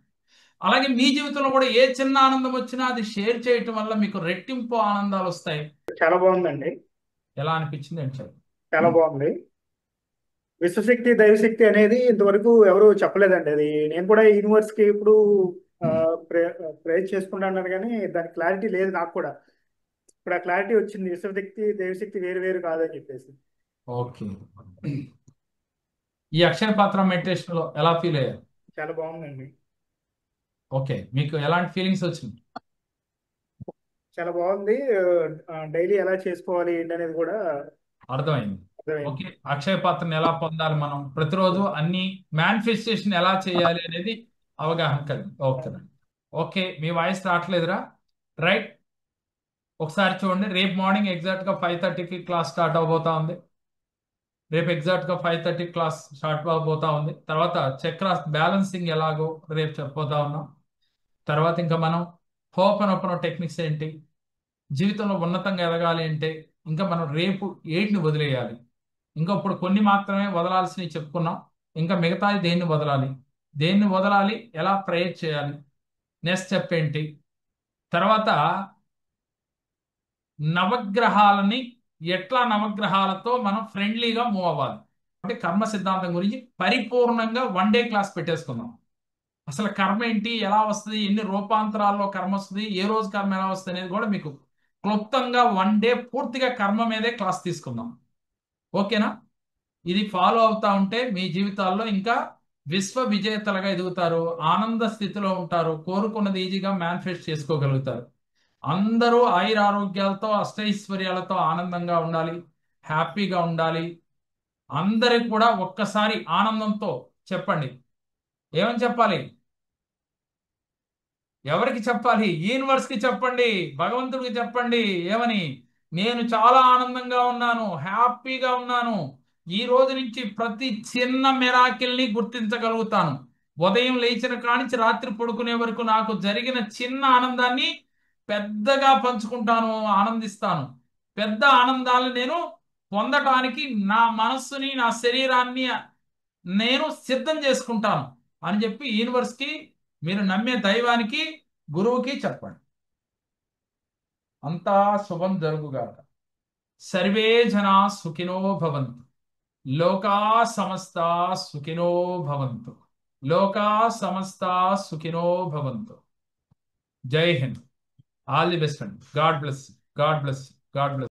అలాగే మీ జీవితంలో కూడా ఏ చిన్న ఆనందం వచ్చినా అది షేర్ చేయటం వల్ల మీకు రెట్టింపు ఆనందాలు వస్తాయి. చాలా బాగుందండి. ఎలా అనిపించింది అంటే చాలా బాగుంది. విశ్వశక్తి దైవశక్తి అనేది ఇంతవరకు ఎవరు చెప్పలేదండి. అది నేను కూడా యూనివర్స్ కి ఇప్పుడు ప్రేర్ చేసుకుంటాను కానీ దాని క్లారిటీ లేదు నాకు కూడా. ఇప్పుడు ఆ క్లారిటీ వచ్చింది, విశ్వశక్తి దైవశక్తి వేరు వేరు కాదని చెప్పేసి. ఓకే. ఈ అక్షయ పాత్ర మెడిటేషన్ లో ఎలా ఫీల్ అయ్యారు? చాలా బాగుందండి. ఓకే, మీకు ఎలాంటి ఫీలింగ్స్ వచ్చింది? చాలా బాగుంది. డైలీ ఎలా చేసుకోవాలి ఏంటి అనేది కూడా అర్థమైంది. అర్థమైంది. ఓకే, అక్షయ పాత్రను ఎలా పొందాలి, మనం ప్రతిరోజు అన్ని మేనిఫెస్టేషన్ ఎలా చేయాలి అనేది అవగాహన కలిగింది. ఓకే. ఓకే, మీ వాయిస్ రావట్లేదురా? రైట్, ఒకసారి చూడండి. రేపు మార్నింగ్ ఎగ్జాక్ట్ గా 5:30కి క్లాస్ స్టార్ట్ అవబోతా ఉంది. రేపు ఎగ్జాక్ట్ గా 5:30 క్లాస్ స్టార్ట్ అవబోతా ఉంది. తర్వాత చక్రాస్ బ్యాలెన్సింగ్ ఎలాగో రేపు చెప్పబోతా ఉన్నాం. తర్వాత ఇంకా మనం హోపనోపనో టెక్నిక్స్ ఏంటి, జీవితంలో ఉన్నతంగా ఎదగాలి అంటే ఇంకా మనం రేపు ఏటిని వదిలేయాలి, ఇంకా ఇప్పుడు కొన్ని మాత్రమే వదలాల్సినవి చెప్పుకున్నాం. ఇంకా మిగతాది దేన్ని వదలాలి, దేన్ని వదలాలి, ఎలా ప్రేయర్ చేయాలి, నెక్స్ట్ స్టెప్ ఏంటి, తర్వాత నవగ్రహాలని ఎట్లా నవగ్రహాలతో మనం ఫ్రెండ్లీగా మూవ్ అవ్వాలి. అంటే కర్మ సిద్ధాంతం గురించి పరిపూర్ణంగా 1 day క్లాస్ పెట్టేసుకుందాం. అసలు కర్మ ఏంటి, ఎలా వస్తుంది, ఎన్ని రూపాంతరాల్లో కర్మ వస్తుంది, ఏ రోజు కర్మ ఎలా వస్తుంది అనేది కూడా మీకు క్లుప్తంగా 1 day పూర్తిగా కర్మ మీదే క్లాస్ తీసుకుందాం. ఓకేనా? ఇది ఫాలో అవుతా ఉంటే మీ జీవితాల్లో ఇంకా విశ్వ విజేతలుగా ఎదుగుతారు, ఆనంద స్థితిలో ఉంటారు, కోరుకున్నది ఈజీగా మేనిఫెస్ట్ చేసుకోగలుగుతారు. అందరూ ఆయురారోగ్యాలతో అష్టైశ్వర్యాలతో ఆనందంగా ఉండాలి, హ్యాపీగా ఉండాలి. అందరికి కూడా ఒక్కసారి ఆనందంతో చెప్పండి. ఏమని చెప్పాలి? ఎవరికి చెప్పాలి? యూనివర్స్ కి చెప్పండి, భగవంతుడికి చెప్పండి. ఏమని? నేను చాలా ఆనందంగా ఉన్నాను, హ్యాపీగా ఉన్నాను. ఈ రోజు నుంచి ప్రతి చిన్న మెరాకిల్ని గుర్తించగలుగుతాను. ఉదయం లేచిన కానించి రాత్రి పడుకునే వరకు నాకు జరిగిన చిన్న ఆనందాన్ని పెద్దగా పంచుకుంటాను, ఆనందిస్తాను. పెద్ద ఆనందాలను నేను పొందటానికి నా మనస్సుని, నా శరీరాన్ని నేను సిద్ధం చేసుకుంటాను అని చెప్పి యూనివర్స్కి, మీరు నమ్మే దైవానికి, గురువుకి చెప్పండి. అంతా శుభం జరుగుగాక. సర్వే జనా సుఖినో భవంతు, లోకా సమస్తా సుఖినో భవంతు, లోకా సమస్తా సుఖినో భవంతు. జై హింద్. ఆల్ ది బెస్ట్ అండి. God bless, God bless, God bless.